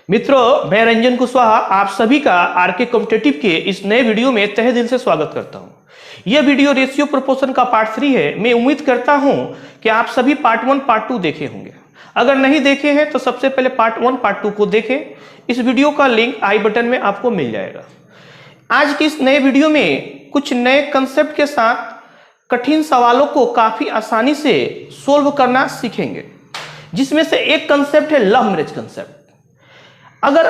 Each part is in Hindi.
मित्रों, मैं रंजन कुशवाहा आप सभी का आरके कॉम्पिटिटिव के इस नए वीडियो में तहे दिल से स्वागत करता हूं। यह वीडियो रेशियो प्रोपोर्शन का पार्ट 3 है। मैं उम्मीद करता हूं कि आप सभी पार्ट 1 पार्ट 2 देखे होंगे। अगर नहीं देखे हैं तो सबसे पहले पार्ट 1 पार्ट 2 को देखें। इस वीडियो का लिंक आई बटन में आपको मिल जाएगा। आज की इस नए वीडियो में कुछ नए कंसेप्ट के साथ कठिन सवालों को काफी आसानी से सोल्व करना सीखेंगे, जिसमें से एक कंसेप्ट है लव मैरिज कंसेप्ट। अगर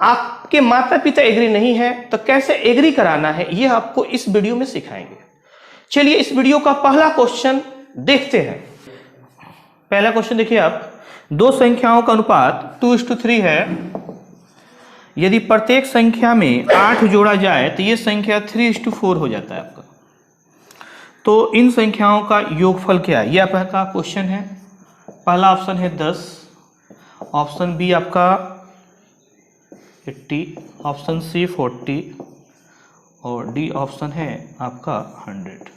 आपके माता पिता एग्री नहीं है तो कैसे एग्री कराना है, यह आपको इस वीडियो में सिखाएंगे। चलिए इस वीडियो का पहला क्वेश्चन देखते हैं। पहला क्वेश्चन देखिए आप, दो संख्याओं का अनुपात 2:3 है। यदि प्रत्येक संख्या में 8 जोड़ा जाए तो यह संख्या 3:4 हो जाता है आपका। तो इन संख्याओं का योगफल क्या है, यह आपका क्वेश्चन है। पहला ऑप्शन है 10, ऑप्शन बी आपका 80, ऑप्शन सी 40 और डी ऑप्शन है आपका 100।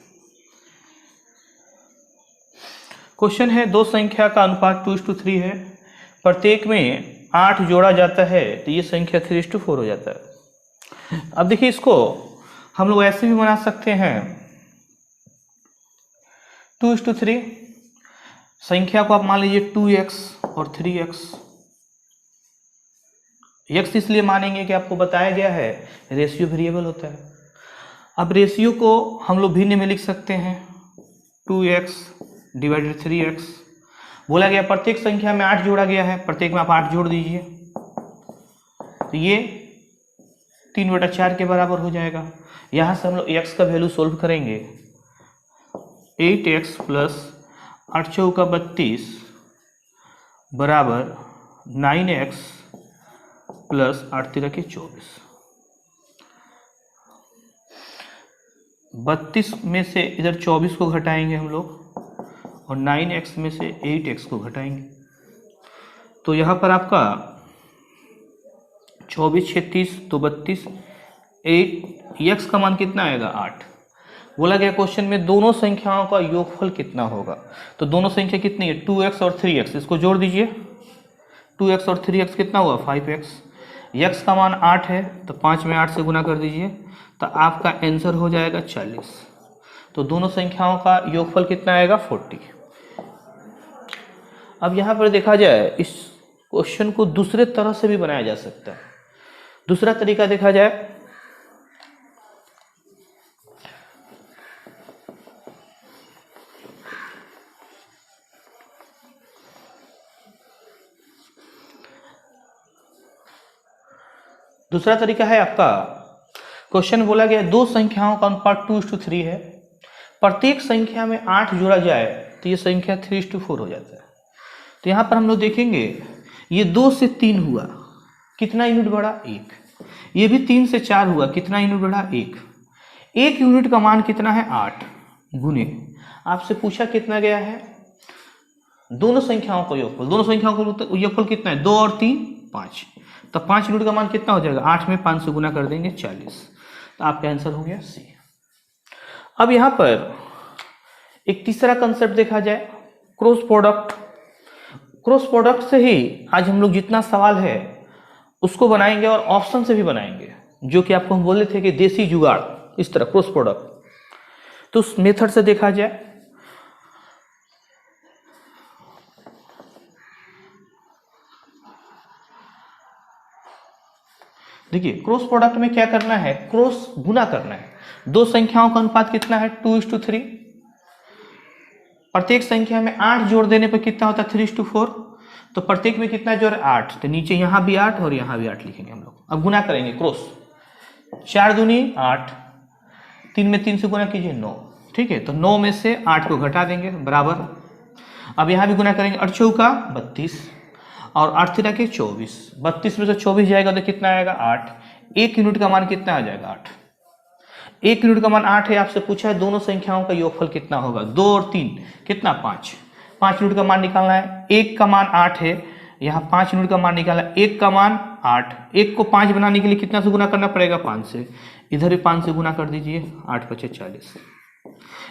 क्वेश्चन है दो संख्या का अनुपात 2:3 है, प्रत्येक में 8 जोड़ा जाता है तो ये संख्या 3:4 हो जाता है। अब देखिए, इसको हम लोग ऐसे भी बना सकते हैं 2:3। संख्या को आप मान लीजिए 2x और 3x। x इसलिए मानेंगे कि आपको बताया गया है रेशियो वेरिएबल होता है। अब रेशियो को हम लोग भिन्न में लिख सकते हैं 2x डिवाइडेड 3x। बोला गया प्रत्येक संख्या में 8 जोड़ा गया है, प्रत्येक में आप 8 जोड़ दीजिए तो ये 3/4 के बराबर हो जाएगा। यहाँ से हम लोग x का वैल्यू सोल्व करेंगे। 8x प्लस 8 चौका 32 बराबर 9x प्लस 8 तिरके 24। 32 में से इधर 24 को घटाएंगे हम लोग और 9x में से 8x को घटाएंगे। तो यहाँ पर आपका 24 36 तो 32, 8x का मान कितना आएगा 8। बोला गया क्वेश्चन में दोनों संख्याओं का योगफल कितना होगा। तो दोनों संख्या कितनी है 2x और 3x, इसको जोड़ दीजिए। 2x और 3x कितना हुआ 5x। x का मान 8 है तो 5 में 8 से गुना कर दीजिए तो आपका आंसर हो जाएगा 40। तो दोनों संख्याओं का योगफल कितना आएगा 40। अब यहाँ पर देखा जाए, इस क्वेश्चन को दूसरे तरह से भी बनाया जा सकता है। दूसरा तरीका देखा जाए, दूसरा तरीका है आपका, क्वेश्चन बोला गया दो संख्याओं का अनुपात 2:3 है, प्रत्येक संख्या में 8 जोड़ा जाए तो ये संख्या 3:4 हो जाता है। तो यहाँ पर हम लोग देखेंगे ये 2 से 3 हुआ, कितना यूनिट बढ़ा 1। ये भी 3 से 4 हुआ, कितना यूनिट बढ़ा 1। 1 यूनिट का मान कितना है 8 गुने, आपसे पूछा कितना गया है दोनों संख्याओं का योगफल। दोनों संख्याओं का योगफल कितना है 2 और 3 5। तो 5 यूनिट का मान कितना हो जाएगा 8 में 5 से गुना कर देंगे 40। तो आपका आंसर हो गया सी। अब यहाँ पर एक तीसरा कंसेप्ट देखा जाए, क्रॉस प्रोडक्ट। क्रॉस प्रोडक्ट से ही आज हम लोग जितना सवाल है उसको बनाएंगे और ऑप्शन से भी बनाएंगे, जो कि आपको हम बोले थे कि देसी जुगाड़, इस तरह क्रॉस प्रोडक्ट। तो उस मेथड से देखा जाए, देखिए क्रॉस प्रोडक्ट में क्या करना है, क्रॉस गुना करना है। दो संख्याओं का अनुपात कितना है 2:3। प्रत्येक संख्या में 8 जोड़ देने पर कितना होता है 3:4। तो प्रत्येक में कितना जोड़ 8, तो नीचे यहां भी 8 और यहां भी 8 लिखेंगे हम लोग। अब गुना करेंगे क्रॉस, 4 दूनी 8, 3 में 3 से गुना कीजिए 9, ठीक है। तो 9 में से 8 को घटा देंगे बराबर। अब यहां भी गुना करेंगे 8 चौका 32 और 8 तिरके 24। 32 में से 24 जाएगा तो कितना आएगा 8। 1 यूनिट का मान कितना आ जाएगा 8। 1 यूनिट का मान 8 है। आपसे पूछा है दोनों संख्याओं का योगफल कितना होगा 2 और 3 कितना 5। 5 यूनिट का मान निकालना है। 1 का मान 8 है, यहाँ 5 यूनिट का मान निकालना है। 1 का मान 8, 1 को 5 बनाने के लिए कितना से गुना करना पड़ेगा 5 से। इधर भी 5 से गुना कर दीजिए, 8 × 5 = 40।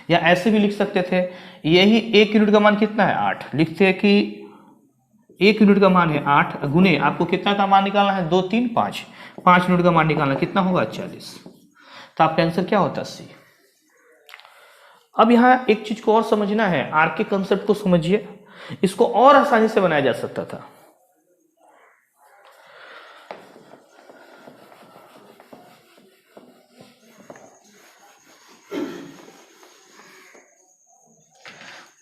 या ऐसे भी लिख सकते थे, यही 1 यूनिट का मान कितना है 8, लिखते हैं कि 1 यूनिट का मान है 8 गुने आपको कितना का मान निकालना है 2 3 5 5 यूनिट का मान निकालना कितना होगा 40। तो आपका आंसर क्या होता है सी। अब यहाँ एक चीज को और समझना है, आर के कंसेप्ट को समझिए, इसको और आसानी से बनाया जा सकता था।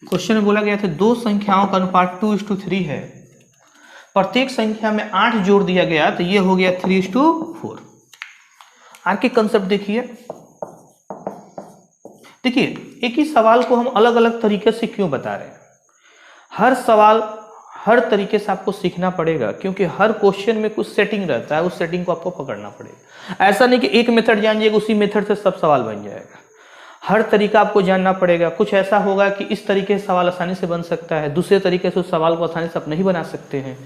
क्वेश्चन में बोला गया था दो संख्याओं का अनुपात 2:3 है, प्रत्येक संख्या में 8 जोड़ दिया गया तो ये हो गया 3:4। आर के कंसेप्ट देखिए, एक ही सवाल को हम अलग अलग तरीके से क्यों बता रहे हैं। हर सवाल हर तरीके से आपको सीखना पड़ेगा, क्योंकि हर क्वेश्चन में कुछ सेटिंग रहता है, उस सेटिंग को आपको पकड़ना पड़ेगा। ऐसा नहीं कि एक मेथड जान जाइएगा उसी मेथड से सब सवाल बन जाएगा, हर तरीका आपको जानना पड़ेगा। कुछ ऐसा होगा कि इस तरीके से सवाल आसानी से बन सकता है, दूसरे तरीके से उस सवाल को आसानी से आप नहीं बना सकते हैं।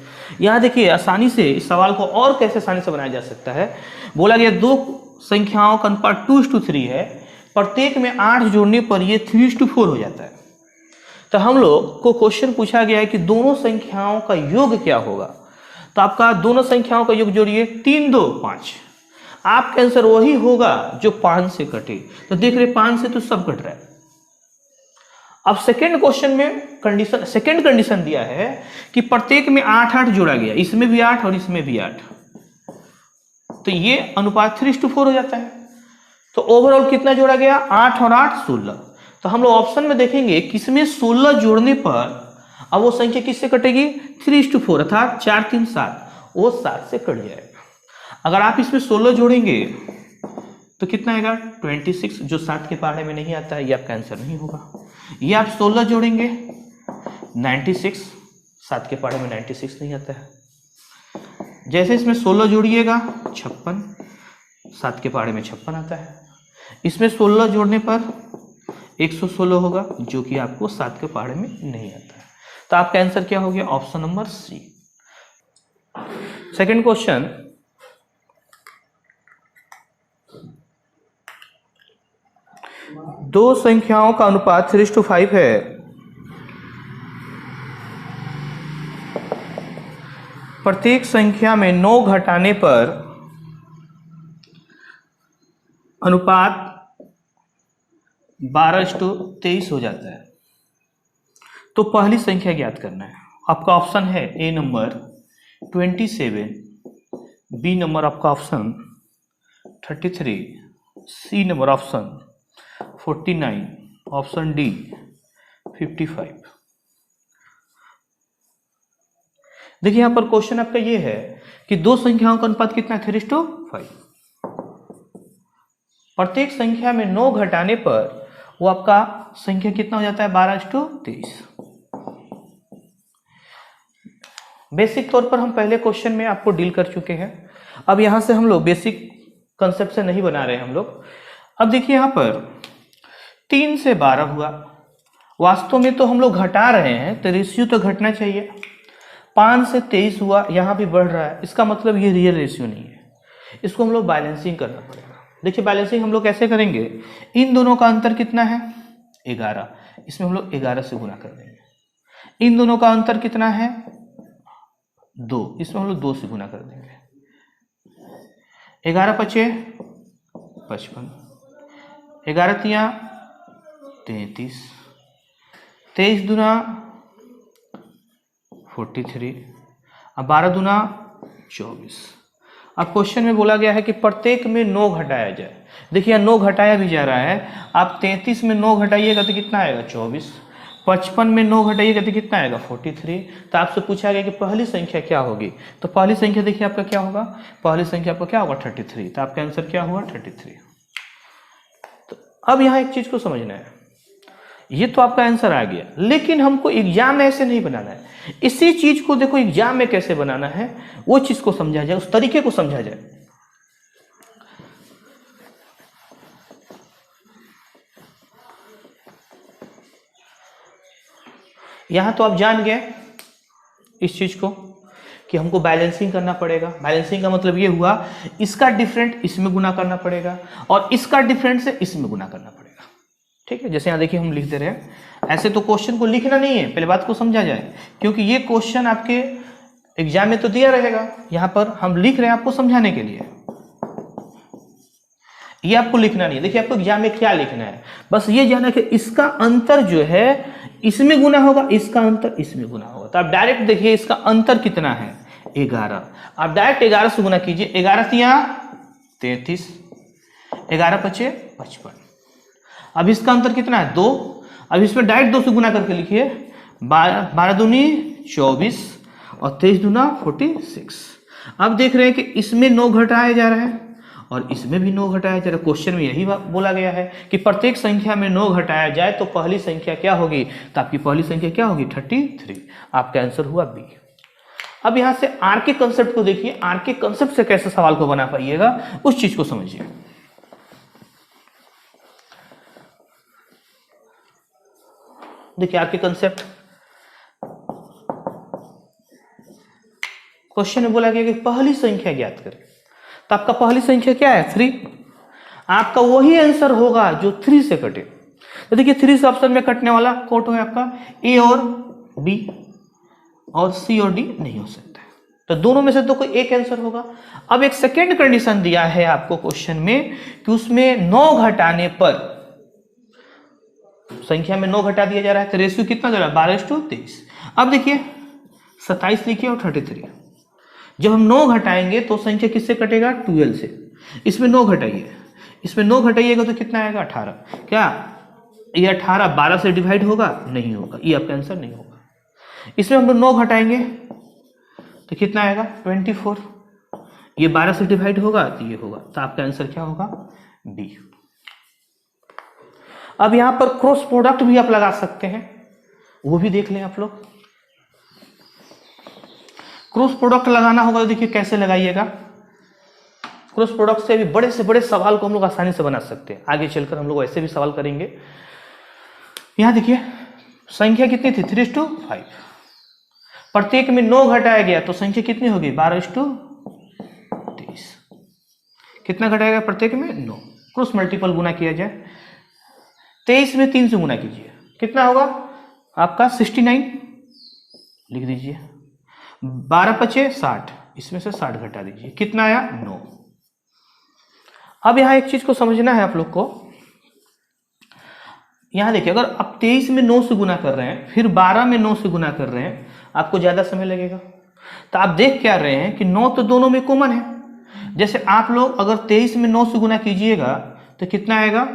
यहाँ देखिए आसानी से इस सवाल को और कैसे आसानी से बनाया जा सकता है। बोला गया दो संख्याओं का अनुपात 2:3 है, प्रत्येक में 8 जोड़ने पर ये 3:4 हो जाता है। तो हम लोग को क्वेश्चन पूछा गया है कि दोनों संख्याओं का योग क्या होगा। तो आपका दोनों संख्याओं का योग जोड़िए 3 2 5, आपका आंसर वही होगा जो 5 से कटे। तो देख रहे 5 से तो सब कट रहा है। अब सेकंड क्वेश्चन में सेकंड कंडीशन दिया है कि प्रत्येक में 8 8 जोड़ा गया, इसमें भी 8 और इसमें भी 8, तो ये अनुपात 3:4 हो जाता है। तो ओवरऑल कितना जोड़ा गया 8 और 8 16। तो हम लोग ऑप्शन में देखेंगे किसमें 16 जोड़ने पर अब वो संख्या किससे कटेगी 3:4, अर्थात 4 3 7, वो 7 से कट जाएगा। अगर आप इसमें 16 जोड़ेंगे तो कितना आएगा 26, जो 7 के पहाड़े में नहीं आता है, ये आपका आंसर नहीं होगा। ये आप 16 जोड़ेंगे 96, 7 के पहाड़े में 96 नहीं आता है। जैसे इसमें 16 जोड़िएगा 56, 7 के पहाड़े में 56 आता है। इसमें 16 जोड़ने पर 116 होगा, जो कि आपको 7 के पहाड़े में नहीं आता है। तो आपका आंसर क्या हो गया option number C. Second question, दो संख्याओं का अनुपात 3:5 है, प्रत्येक संख्या में 9 घटाने पर अनुपात 12:23 हो जाता है। तो पहली संख्या ज्ञात करना है। आपका ऑप्शन है ए नंबर 27, बी नंबर आपका option 33, C number option 49, option D 55। देखिए यहां पर क्वेश्चन आपका ये है कि दो संख्याओं का अनुपात कितना है 3:5। प्रत्येक संख्या में 9 घटाने पर वो आपका संख्या कितना हो जाता है 12:23। बेसिक तौर पर हम पहले क्वेश्चन में आपको डील कर चुके हैं। अब यहां से हम लोग बेसिक कंसेप्ट से नहीं बना रहे हैं हम लोग। अब देखिए यहां पर 3 से 12 हुआ, वास्तव में तो हम लोग घटा रहे हैं तो रेशियो तो घटना चाहिए। 5 से 23 हुआ, यहां भी बढ़ रहा है, इसका मतलब ये रियल रेशियो नहीं है, इसको हम लोग बैलेंसिंग करना पड़ेगा। देखिए बैलेंसिंग हम लोग कैसे करेंगे, इन दोनों का अंतर कितना है 11, इसमें हम लोग 11 से गुना कर देंगे। इन दोनों का अंतर कितना है 2, इसमें हम लोग 2 से गुना कर देंगे। 11 पचे 55, 11 तिया 33, 23 दूना 43, अब 12 दूना 24। अब क्वेश्चन में बोला गया है कि प्रत्येक में 9 घटाया जाए। देखिए 9 घटाया भी जा रहा है। आप 33 में 9 घटाइएगा तो कितना आएगा 24, 55 में 9 घटाइएगा तो कितना आएगा 43। तो आपसे पूछा गया कि पहली संख्या क्या होगी, तो पहली संख्या देखिए आपका क्या होगा, पहली संख्या आपका क्या होगा 33। तो आपका आंसर क्या हुआ 33। तो अब यहाँ एक चीज को समझना है, ये तो आपका आंसर आ गया, लेकिन हमको एग्जाम में ऐसे नहीं बनाना है। इसी चीज को देखो एग्जाम में कैसे बनाना है, वो चीज को समझा जाए, उस तरीके को समझा जाए। यहां तो आप जान गए इस चीज को कि हमको बैलेंसिंग करना पड़ेगा। बैलेंसिंग का मतलब ये हुआ इसका डिफरेंट इसमें गुना करना पड़ेगा और इसका डिफरेंट से इसमें गुना करना पड़ेगा। ठीक है, जैसे यहाँ देखिए हम लिख दे रहे हैं। ऐसे तो क्वेश्चन को लिखना नहीं है, पहले बात को समझा जाए, क्योंकि ये क्वेश्चन आपके एग्जाम में तो दिया रहेगा, यहां पर हम लिख रहे हैं आपको समझाने के लिए। ये आपको लिखना नहीं है। देखिए आपको एग्जाम में क्या लिखना है, बस ये जानना कि इसका अंतर जो है इसमें गुना होगा, इसका अंतर इसमें गुना होगा। तो आप डायरेक्ट देखिए इसका अंतर कितना है, 11। आप डायरेक्ट 11 से गुना कीजिए, 11 तिया 33, 11 पचे 55। अब इसका अंतर कितना है, 2। अब इसमें डायरेक्ट 2 से गुना करके लिखिए, 12 दूनी 24 और 23 दूना 46। अब देख रहे हैं कि इसमें 9 घटाया जा रहा है और इसमें भी 9 घटाया जा रहा है। क्वेश्चन में यही बोला गया है कि प्रत्येक संख्या में 9 घटाया जाए तो पहली संख्या क्या होगी, तो आपकी पहली संख्या क्या होगी, 33। आपका आंसर हुआ बी। अब यहां से आर के कंसेप्ट को देखिए, आर के कंसेप्ट से कैसे सवाल को बना पाइएगा उस चीज को समझिए। देखिए आर के कंसेप्ट, क्वेश्चन में बोला गया कि पहली संख्या ज्ञात करें, तो आपका पहली संख्या क्या है, 3। आपका वही आंसर होगा जो 3 से कटे। तो देखिए 3 से ऑप्शन में कटने वाला कोट है आपका ए और बी, और सी और डी नहीं हो सकता है, तो दोनों में से तो कोई एक आंसर होगा। अब एक सेकेंड कंडीशन दिया है आपको क्वेश्चन में कि उसमें 9 घटाने पर, संख्या में 9 घटा दिया जा रहा है, तो रेशियो कितना दे रहा है, 12:23। अब देखिए 27 लिखिए और 33, जब हम 9 घटाएंगे तो संख्या किससे कटेगा, 12 से। इसमें 9 घटाइए, इसमें 9 घटाइएगा तो कितना आएगा, 18। क्या ये 18 12 से डिवाइड होगा, नहीं होगा, ये आपका आंसर नहीं होगा। इसमें हम लोग 9 घटाएंगे तो कितना आएगा, 24। ये 12 से डिवाइड होगा तो ये होगा, तो आपका आंसर क्या होगा, बी। अब यहां पर क्रॉस प्रोडक्ट भी आप लगा सकते हैं, वो भी देख लें आप लोग। क्रॉस प्रोडक्ट लगाना होगा तो देखिए कैसे लगाइएगा। क्रॉस प्रोडक्ट से भी बड़े से बड़े सवाल को हम लोग आसानी से बना सकते हैं, आगे चलकर हम लोग ऐसे भी सवाल करेंगे। यहां देखिए संख्या कितनी थी, 3:5। प्रत्येक में 9 घटाया गया तो संख्या कितनी होगी, 12:23। कितना घटाएगा प्रत्येक में, 9। क्रॉस मल्टीपल गुना किया जाए, 23 में 3 से गुना कीजिए, कितना होगा आपका 69, लिख दीजिए। 12 पचे 60, इसमें से 60 घटा दीजिए, कितना आया, 9। अब यहां एक चीज को समझना है आप लोग को, यहां देखिए अगर आप 23 में 9 से गुना कर रहे हैं, फिर 12 में 9 से गुना कर रहे हैं, आपको ज्यादा समय लगेगा। तो आप देख क्या रहे हैं कि 9 तो दोनों में कॉमन है। जैसे आप लोग अगर 23 में 9 से गुना कीजिएगा तो कितना आएगा,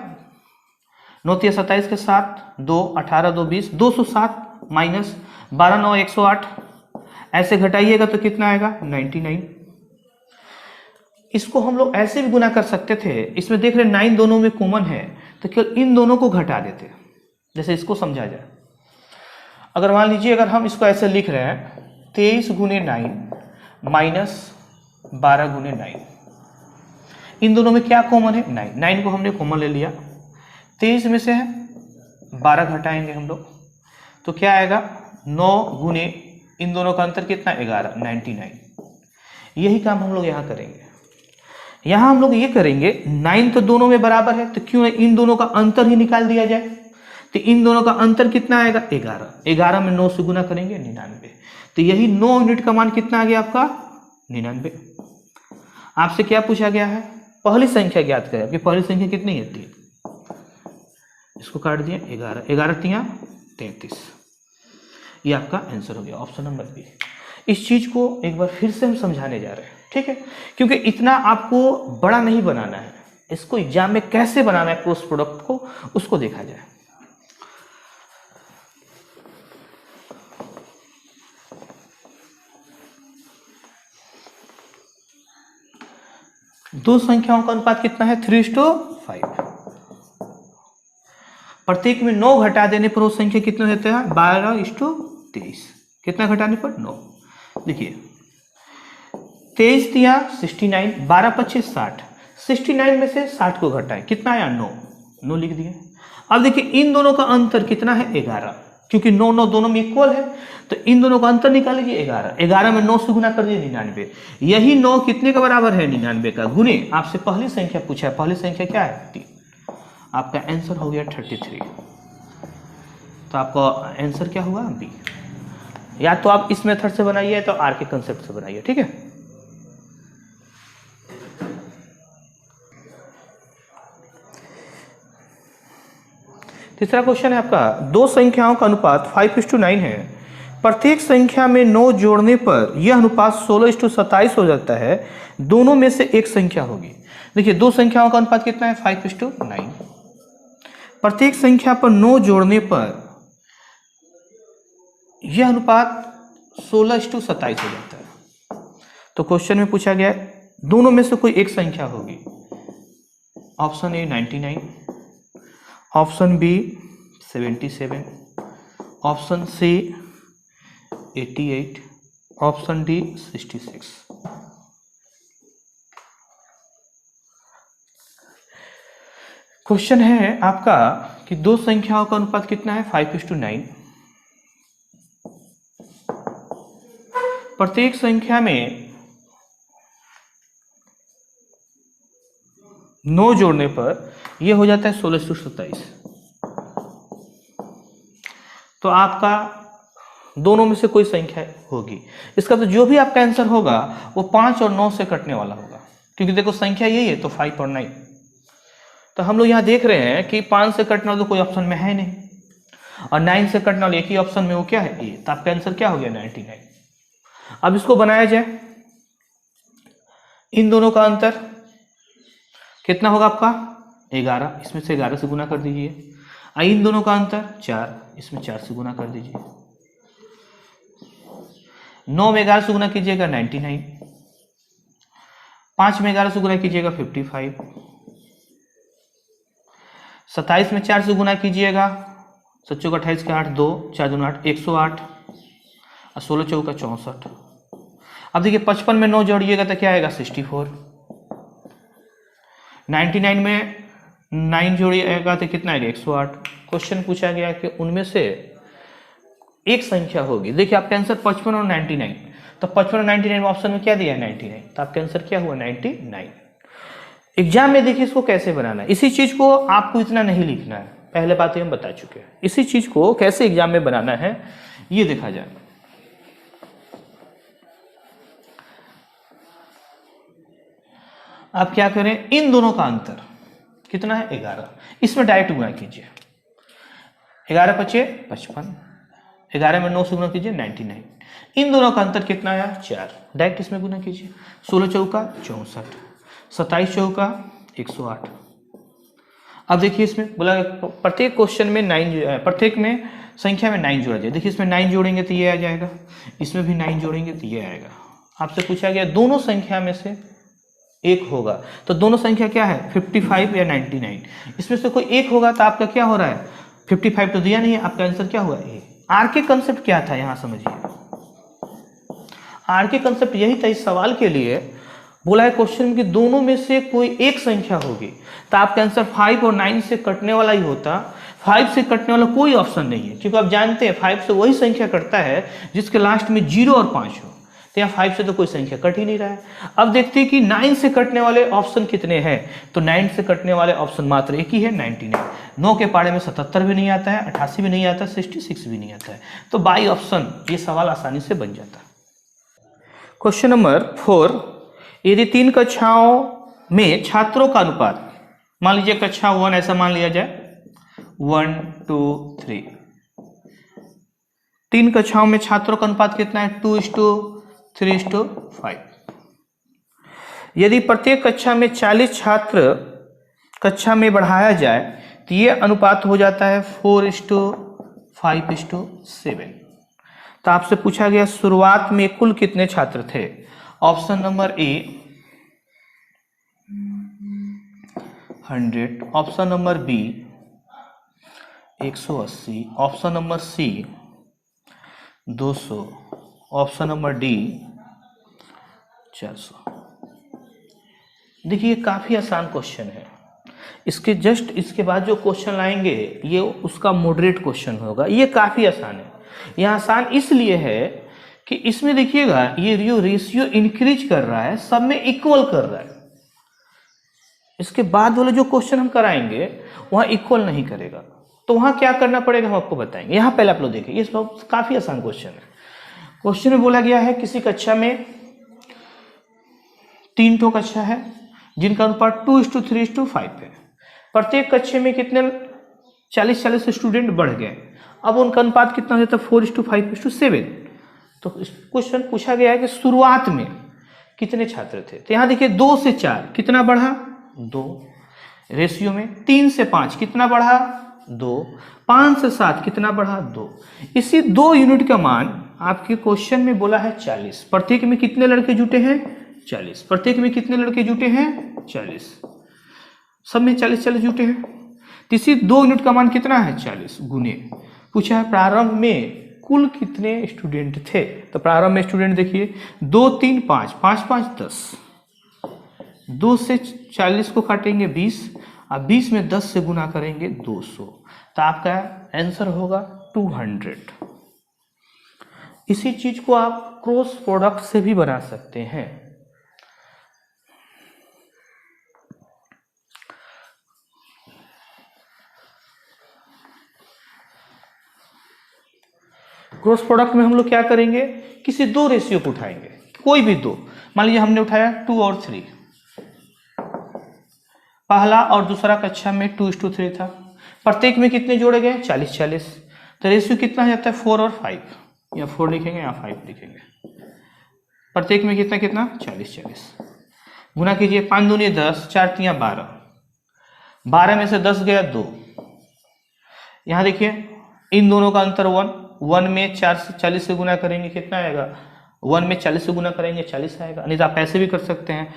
9 तिया 27 के 7, 2 18 2 20, 207 माइनस 12 9 108, ऐसे घटाइएगा तो कितना आएगा, 99। इसको हम लोग ऐसे भी गुना कर सकते थे, इसमें देख रहे 9 दोनों में कॉमन है तो केवल इन दोनों को घटा देते। जैसे इसको समझा जाए, अगर मान लीजिए अगर हम इसको ऐसे लिख रहे हैं 23 गुने 9 माइनस 12 गुने 9, इन दोनों में क्या कॉमन है, 9। 9 को हमने कॉमन ले लिया, 23 में से 12 घटाएंगे हम लोग तो क्या आएगा, 9 गुने इन दोनों का अंतर कितना, 11, 99। यही काम हम लोग यहाँ करेंगे। यहाँ हम लोग ये करेंगे, 9 तो दोनों में बराबर है तो क्यों इन दोनों का अंतर ही निकाल दिया जाए। तो इन दोनों का अंतर कितना आएगा, 11। 11 में 9 से गुना करेंगे, 99। तो यही 9 यूनिट का मान कितना आ गया आपका, 99। आपसे क्या पूछा गया है, पहली संख्या ज्ञात करें। आपकी पहली संख्या कितनी है, 3। इसको काट दिया, 11, 11 तिया 33। ये आपका आंसर हो गया, ऑप्शन नंबर बी। इस चीज को एक बार फिर से हम समझाने जा रहे हैं, ठीक है, क्योंकि इतना आपको बड़ा नहीं बनाना है, इसको एग्जाम में कैसे बनाना है क्रॉस प्रोडक्ट को, उसको देखा जाए। दो संख्याओं का अनुपात कितना है, 3:5। प्रत्येक में 9 घटा देने पर वो संख्या कितना देता है, 12:23। कितना घटाने पर, 9। देखिए 23 तिया 69, 12 पच्चीस 60, 69 में से 60 को घटाएं, कितना आया, 9 लिख दिए। अब देखिए इन दोनों का अंतर कितना है, 11, क्योंकि 9 9 दोनों में इक्वल है तो इन दोनों का अंतर निकाल लीजिए, 11। 11 में 9 से गुना कर दिए, 99। यही 9 कितने का बराबर है, 99 का। गुने आपसे पहली संख्या पूछा है, पहली संख्या क्या है, 3। आपका आंसर हो गया 33। तो आपका आंसर क्या हुआ, बी। या तो आप इस मेथड से बनाइए तो आर के कंसेप्ट से बनाइए, ठीक है। तीसरा क्वेश्चन है आपका, दो संख्याओं का अनुपात 5:9 है। प्रत्येक संख्या में 9 जोड़ने पर यह अनुपात 16:27 हो जाता है। दोनों में से एक संख्या होगी। देखिए दो संख्याओं का अनुपात कितना है, 5:9। प्रत्येक संख्या पर 9 जोड़ने पर यह अनुपात 16:27 हो जाता है। तो क्वेश्चन में पूछा गया है दोनों में से कोई एक संख्या होगी। Option A 99, option B 77, option C 88, option D 66। Question है आपका कि दो संख्याओं का अनुपात कितना है, 5:9। प्रत्येक संख्या में 9 जोड़ने पर यह हो जाता है 16:27। तो आपका दोनों में से कोई संख्या होगी। इसका तो जो भी आपका आंसर होगा वो 5 और 9 से कटने वाला होगा, क्योंकि देखो संख्या यही है तो 5 और 9। तो हम लोग यहाँ देख रहे हैं कि 5 से कटने वाला तो कोई ऑप्शन में है नहीं, और 9 से कटने वाला एक ही ऑप्शन में, वो क्या है ए। तो आपका आंसर क्या हो गया, 99। अब इसको बनाया जाए, इन दोनों का अंतर कितना होगा आपका 11, इसमें से 11 से गुना कर दीजिए। इन दोनों का अंतर 4, इसमें 4 से गुना कर दीजिए। 9 में 11 से गुना कीजिएगा 99, 5 में 11 से गुना कीजिएगा 55, 27 में 4 से गुना कीजिएगा, 7 चौका 28 के 8, 2 4 दूना 8, 108, और 16 चौका 64। अब देखिए 55 में 9 जोड़िएगा तो क्या आएगा 64। 99 में 9 जोड़िएगा तो कितना आएगा 108। क्वेश्चन पूछा गया कि उनमें से एक संख्या होगी। देखिए आपका आंसर 55 और 99, तो 55 और 99 ऑप्शन में क्या दिया है 99, तो आपका आंसर क्या हुआ 99। एग्जाम में देखिए इसको कैसे बनाना है। इसी चीज को आपको इतना नहीं लिखना है, पहले बात हम बता चुके हैं। इसी चीज को कैसे एग्जाम में बनाना है ये देखा जाए। आप क्या करें, इन दोनों का अंतर कितना है 11, इसमें डायरेक्ट गुना कीजिए। 11 पचे 55, 11 में 9 से गुना कीजिए 99। इन दोनों का अंतर कितना आया 4, डायरेक्ट इसमें गुना कीजिए। 16 चौका 64, 27 चौका 108। अब देखिए इसमें बोला प्रत्येक क्वेश्चन में 9, प्रत्येक में संख्या में 9 जोड़ा जाए। देखिए इसमें 9 जोड़ेंगे तो ये आ जाएगा, इसमें भी 9 जोड़ेंगे तो ये आएगा। आपसे पूछा गया दोनों संख्या में से एक होगा, तो दोनों संख्या क्या है 55 या 99, इसमें से कोई एक होगा। तो आपका क्या हो रहा है 55 तो दिया नहीं है, आपका आंसर क्या हुआ ए। आर के कंसेप्ट क्या था यहां समझिए, आर के कंसेप्ट यही था इस सवाल के लिए। बोला है क्वेश्चन में कि दोनों में से कोई एक संख्या होगी, तो आपका आंसर 5 और 9 से कटने वाला ही होता। 5 से कटने वाला कोई ऑप्शन नहीं है, क्योंकि आप जानते हैं 5 से वही संख्या कटता है जिसके लास्ट में 0 और 5 हो। तो यहाँ 5 से तो कोई संख्या कट ही नहीं रहा है। अब देखते हैं कि 9 से कटने वाले ऑप्शन कितने हैं, तो 9 से कटने वाले ऑप्शन मात्र एक ही है 99। 9 के पारे में 77 भी नहीं आता है, 88 भी नहीं आता है, 66 भी नहीं आता है। तो बाई ऑप्शन ये सवाल आसानी से बन जाता है। क्वेश्चन नंबर 4, यदि 3 कक्षाओं में छात्रों का अनुपात, मान लीजिए कक्षा 1 ऐसा मान लिया जाए 1 2 3, 3 कक्षाओं में छात्रों का अनुपात कितना है 2:3:5। यदि प्रत्येक कक्षा में 40 छात्र कक्षा में बढ़ाया जाए तो ये अनुपात हो जाता है 4:5:7। तो आपसे पूछा गया शुरुआत में कुल कितने छात्र थे। Option number A 100, option number B 180, option number C 200, option number D 400। देखिए काफ़ी आसान क्वेश्चन है। इसके जस्ट इसके बाद जो क्वेश्चन लाएंगे ये उसका मॉडरेट क्वेश्चन होगा। ये काफ़ी आसान है। यह आसान इसलिए है कि इसमें देखिएगा ये जो रेशियो इंक्रीज कर रहा है सब में इक्वल कर रहा है। इसके बाद वाले जो क्वेश्चन हम कराएंगे वहाँ इक्वल नहीं करेगा, तो वहाँ क्या करना पड़ेगा हम आपको बताएंगे। यहाँ पहले आप लोग देखिए, ये काफ़ी आसान क्वेश्चन है। क्वेश्चन में बोला गया है किसी कक्षा में 3 ठो कक्षा है जिनका अनुपात 2:3:5 है। प्रत्येक कक्षा में कितने 40-40 स्टूडेंट बढ़ गए। अब उनका अनुपात कितना हो जाता है 4:5:7। तो क्वेश्चन पूछा गया है कि शुरुआत में कितने छात्र थे। तो यहाँ देखिए 2 से 4 कितना बढ़ा 2, रेशियो में 3 से 5 कितना बढ़ा 2, 5 से 7 कितना बढ़ा 2। इसी 2 यूनिट का मान आपके क्वेश्चन में बोला है 40। प्रत्येक में कितने लड़के जुटे हैं 40। प्रत्येक में कितने लड़के जुटे हैं 40। सब में 40-40 जुटे हैं। तो इसी 2 यूनिट का मान कितना है 40 गुने पूछा है प्रारंभ में कुल कितने स्टूडेंट थे। तो प्रारंभ में स्टूडेंट देखिए 2 3 5 5 5 10। 2 से 40 को काटेंगे 20 और 20 में 10 से गुना करेंगे 200। तो आपका आंसर होगा 200। इसी चीज को आप क्रॉस प्रोडक्ट से भी बना सकते हैं। क्रॉस प्रोडक्ट में हम लोग क्या करेंगे किसी 2 रेशियो को उठाएंगे, कोई भी 2। मान लीजिए हमने उठाया 2 और 3। पहला और दूसरा कक्षा में 2:3 था। प्रत्येक में कितने जोड़े गए 40-40। तो रेशियो कितना हो जाता है 4 और 5। या 4 लिखेंगे या 5 लिखेंगे। प्रत्येक में कितना कितना 40-40 गुना कीजिए 5 दूनी 10 4 3 12। 12 में से 10 गया 2। यहाँ देखिए इन दोनों का अंतर 1 में 4 से 40 से गुना करेंगे कितना आएगा 1 में 40 से गुना करेंगे 40 आएगा। नहीं तो आप ऐसे भी कर सकते हैं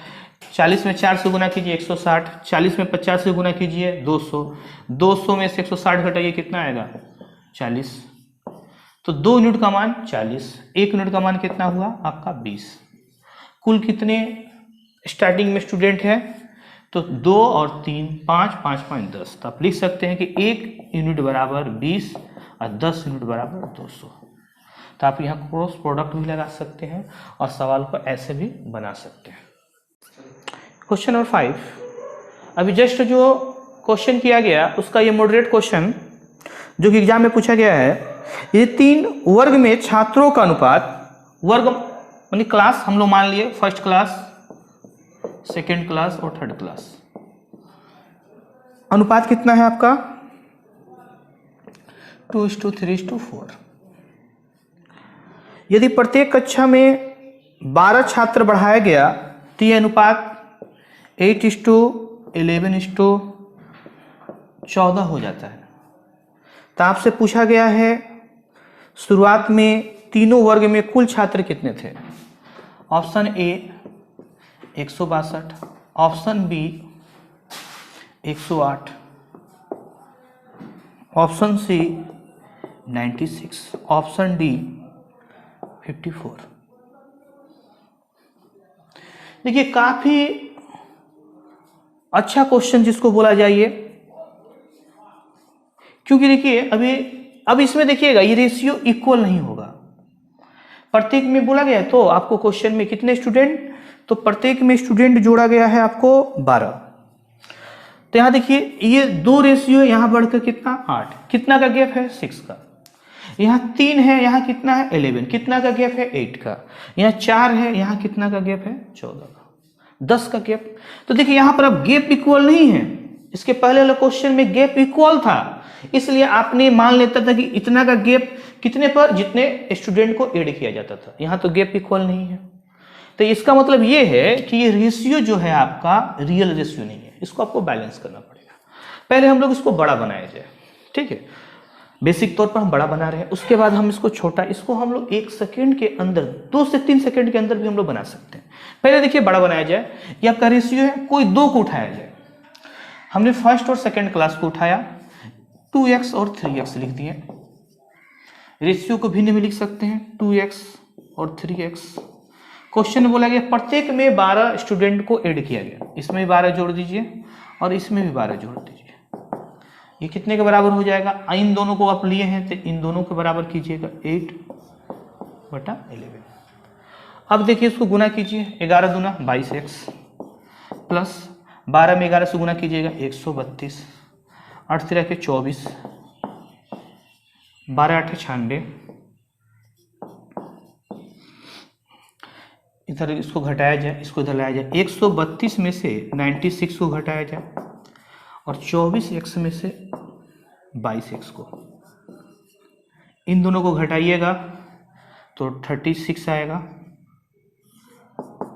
40 में 4 से गुना कीजिए 160। 40 में 50 से गुना कीजिए 200। 200 में से 160 घटाइए कितना आएगा 40। तो 2 यूनिट का मान 40, 1 यूनिट का मान कितना हुआ आपका 20। कुल कितने स्टार्टिंग में स्टूडेंट है तो 2 और 3 5 5 5 10। तो आप लिख सकते हैं कि 1 यूनिट बराबर 20 और 10 यूनिट बराबर 200। तो आप यहाँ क्रॉस प्रोडक्ट भी लगा सकते हैं और सवाल को ऐसे भी बना सकते हैं। क्वेश्चन नंबर 5 अभी जस्ट जो क्वेश्चन किया गया उसका ये मॉडरेट क्वेश्चन जो कि एग्जाम में पूछा गया है। ये 3 वर्ग में छात्रों का अनुपात, वर्ग यानी क्लास हम लोग मान लिए फर्स्ट क्लास, सेकेंड क्लास और थर्ड क्लास। अनुपात कितना है आपका 2:3:4। यदि प्रत्येक कक्षा में 12 छात्र बढ़ाया गया तो यह अनुपात 8:11:14 हो जाता है। तो आपसे पूछा गया है शुरुआत में तीनों वर्ग में कुल छात्र कितने थे। Option A 162, option B 108, option C 96, option D 54। देखिए काफी अच्छा क्वेश्चन जिसको बोला जाइए, क्योंकि देखिए अब इसमें देखिएगा ये रेशियो इक्वल नहीं होगा। प्रत्येक में बोला गया है तो आपको क्वेश्चन में कितने स्टूडेंट, तो प्रत्येक में स्टूडेंट जोड़ा गया है आपको 12। तो यहां देखिए ये 2 रेशियो यहां बढ़कर कितना 8, कितना का गैप है 6 का। यहाँ 3 है, यहाँ कितना है 11, कितना का गैप है 8 का। यहाँ 4 है, यहाँ कितना का गैप है 14 का, 10 का गैप। तो देखिए यहाँ पर अब गैप इक्वल नहीं है। इसके पहले वाले क्वेश्चन में गैप इक्वल था, इसलिए आपने मान लेता था कि इतना का गैप कितने पर, जितने स्टूडेंट को ऐड किया जाता था। यहाँ तो गैप इक्वल नहीं है। तो इसका मतलब ये है कि ये रेशियो जो है आपका रियल रेशियो नहीं है, इसको आपको बैलेंस करना पड़ेगा। पहले हम लोग इसको बड़ा बनाया जाए, ठीक है, बेसिक तौर पर हम बड़ा बना रहे हैं, उसके बाद हम इसको छोटा, इसको हम लोग 1 सेकेंड के अंदर, 2 से 3 सेकेंड के अंदर भी हम लोग बना सकते हैं। पहले देखिए बड़ा बनाया जाए, ये आपका रेशियो है, कोई 2 को उठाया जाए। हमने फर्स्ट और सेकेंड क्लास को उठाया, 2x और 3x लिख दिए। रेशियो को भिन्न में लिख सकते हैं 2x और 3x। क्वेश्चन में बोला गया प्रत्येक में 12 स्टूडेंट को ऐड किया गया, इसमें भी 12 जोड़ दीजिए और इसमें भी 12 जोड़ दीजिए। ये कितने के बराबर हो जाएगा, इन दोनों को आप लिए हैं तो इन दोनों के बराबर कीजिएगा 8/11। अब देखिए इसको गुना कीजिए, 11 दूना 22x प्लस 12 में 11 से गुना कीजिएगा 132, 8 3 के 24, 12 8 96, इधर इसको घटाया जाए, इसको इधर लाया जाए। 132 में से 96 को घटाया जाए और 24x में से 22x को, इन दोनों को घटाइएगा तो 36 आएगा,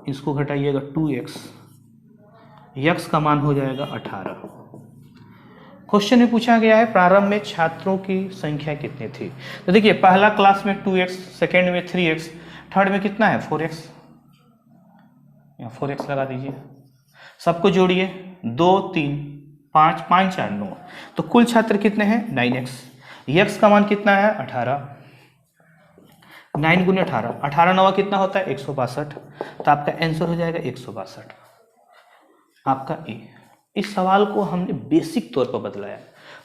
इसको घटाइएगा 2x, x का मान हो जाएगा 18। क्वेश्चन में पूछा गया है प्रारंभ में छात्रों की संख्या कितनी थी। तो देखिए पहला क्लास में 2x, सेकेंड में 3x, थर्ड में कितना है 4x, यहाँ 4x लगा दीजिए। सबको जोड़िए, 2 3 5 5 4 9, तो कुल छात्र कितने हैं 9x। x का मान कितना है 18, 9 गुने 18, 18 9 कितना होता है 162, तो आपका आंसर हो जाएगा 162 आपका ए। इस सवाल को हमने बेसिक तौर पर बदलाया,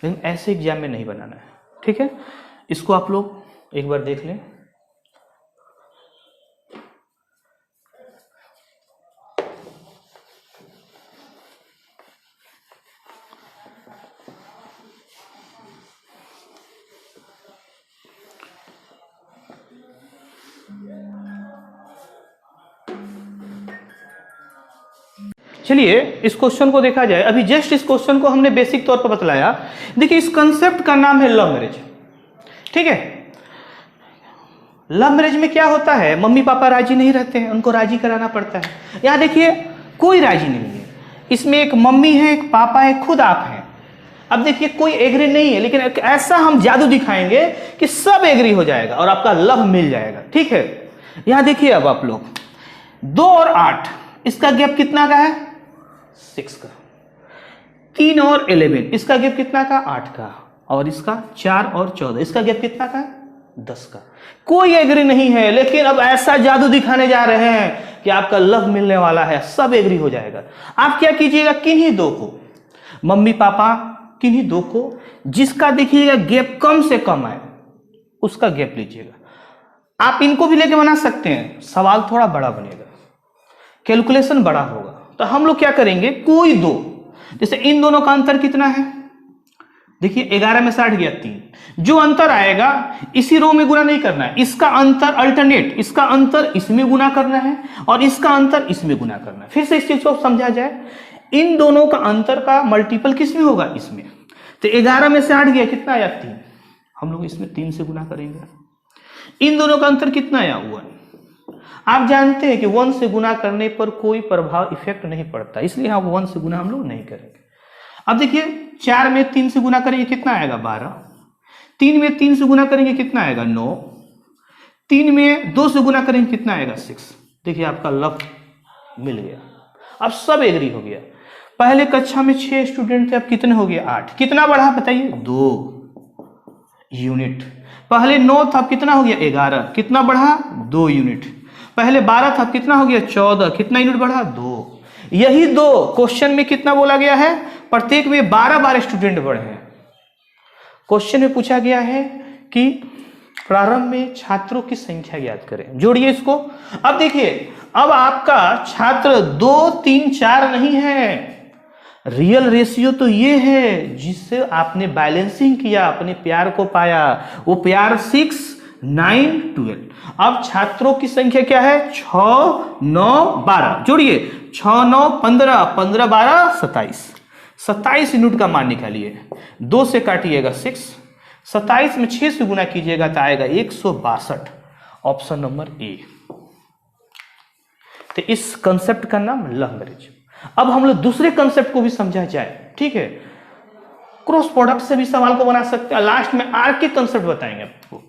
लेकिन ऐसे एग्जाम में नहीं बनाना है, ठीक है। इसको आप लोग एक बार देख लें। चलिए इस क्वेश्चन को देखा जाए। अभी जस्ट इस क्वेश्चन को हमने बेसिक तौर पर बतलाया। देखिए इस कंसेप्ट का नाम है लव मैरिज, ठीक है। लव मैरिज में क्या होता है, मम्मी पापा राजी नहीं रहते हैं, उनको राजी कराना पड़ता है। यहाँ देखिए कोई राजी नहीं है, इसमें एक मम्मी है, एक पापा है, खुद आप हैं। अब देखिए कोई एग्री नहीं है, लेकिन ऐसा हम जादू दिखाएंगे कि सब एग्री हो जाएगा और आपका लव मिल जाएगा, ठीक है। यहाँ देखिए अब आप लोग 2 और 8, इसका गैप कितना का है 6 का। 3 और 11, इसका गैप कितना का 8 का। और इसका 4 और 14, इसका गैप कितना का 10 का। कोई एग्री नहीं है, लेकिन अब ऐसा जादू दिखाने जा रहे हैं कि आपका लव मिलने वाला है, सब एग्री हो जाएगा। आप क्या कीजिएगा, किन्हीं दो को, मम्मी पापा किन्हीं दो को, जिसका देखिएगा गैप कम से कम आए उसका गैप लीजिएगा। आप इनको भी लेके बना सकते हैं, सवाल थोड़ा बड़ा बनेगा, कैलकुलेशन बड़ा होगा। तो हम लोग क्या करेंगे, कोई दो, जैसे इन दोनों का अंतर कितना है, देखिए 11 में 60 गया 3, जो अंतर आएगा इसी रो में गुना नहीं करना है, इसका अंतर अल्टरनेट, इसका अंतर इसमें गुना करना है और इसका अंतर इसमें गुना करना है। फिर से इस चीज को समझा जाए, इन दोनों का अंतर का मल्टीपल किस में होगा, इसमें। तो 11 में से 8 गया कितना आया 3, हम लोग इसमें 3 से गुना करेंगे। इन दोनों का अंतर कितना आया 1। आप जानते हैं कि 1 से गुना करने पर कोई प्रभाव इफेक्ट नहीं पड़ता, इसलिए हम 1 से गुना हम लोग नहीं करेंगे। अब देखिए 4 में 3 से गुना करेंगे कितना आएगा 12, 3 में 3 से गुना करेंगे कितना आएगा 9, 3 में 2 से गुना करेंगे कितना आएगा 6। देखिए आपका लव मिल गया, अब सब एग्री हो गया। पहले कक्षा में 6 स्टूडेंट थे, अब कितने हो गए 8, कितना बढ़ा बताइए 2 यूनिट। पहले 9 था, अब कितना हो गया 11, कितना बढ़ा 2 यूनिट। पहले 12 था, कितना हो गया 14, कितना यूनिट बढ़ा 2। यही 2 क्वेश्चन में कितना बोला गया है, प्रत्येक में 12 स्टूडेंट बढ़े हैं। क्वेश्चन में पूछा गया है कि प्रारंभ में छात्रों की संख्या ज्ञात करें, जोड़िए इसको। अब देखिए अब आपका छात्र 2 3 4 नहीं है, रियल रेशियो तो ये है जिससे आपने बैलेंसिंग किया, अपने प्यार को पाया, वो प्यार 6 9 12। अब छात्रों की संख्या क्या है 6 9 12, जोड़िए 6 9 15, 15 12 27, 27 यूनिट का मान निकालिए। 2 से काटिएगा 6, 27 में 6 से गुना कीजिएगा तो आएगा 162, ऑप्शन नंबर ए। तो इस कंसेप्ट का नाम लव मैरिज। अब हम लोग दूसरे कंसेप्ट को भी समझा जाए, ठीक है। क्रॉस प्रोडक्ट से भी सवाल को बना सकते हैं, लास्ट में आर के कंसेप्ट बताएंगे आपको।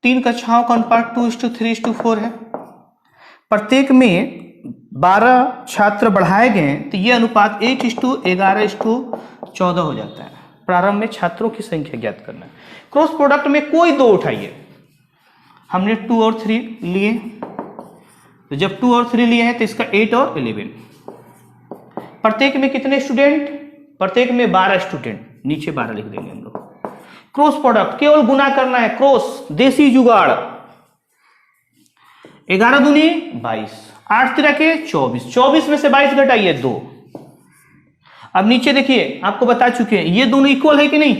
तीन कक्षाओं का अनुपात 2:3:4 है। प्रत्येक में 12 छात्र बढ़ाए गए तो ये अनुपात 1:11:14 हो जाता है। प्रारंभ में छात्रों की संख्या ज्ञात करना है। क्रॉस प्रोडक्ट में कोई 2 उठाइए, हमने 2 और 3 लिए, तो जब 2 और 3 लिए हैं तो इसका 8 और 11। प्रत्येक में कितने स्टूडेंट, प्रत्येक में 12 स्टूडेंट, नीचे 12 लिख देंगे हम लोग। क्रॉस प्रोडक्ट केवल गुना करना है, क्रॉस देसी जुगाड़। 11 दूनी 22, 8 तिरा के 24, 24 में से 22 घटाइए 2। अब नीचे देखिए आपको बता चुके हैं ये दोनों इक्वल है कि नहीं,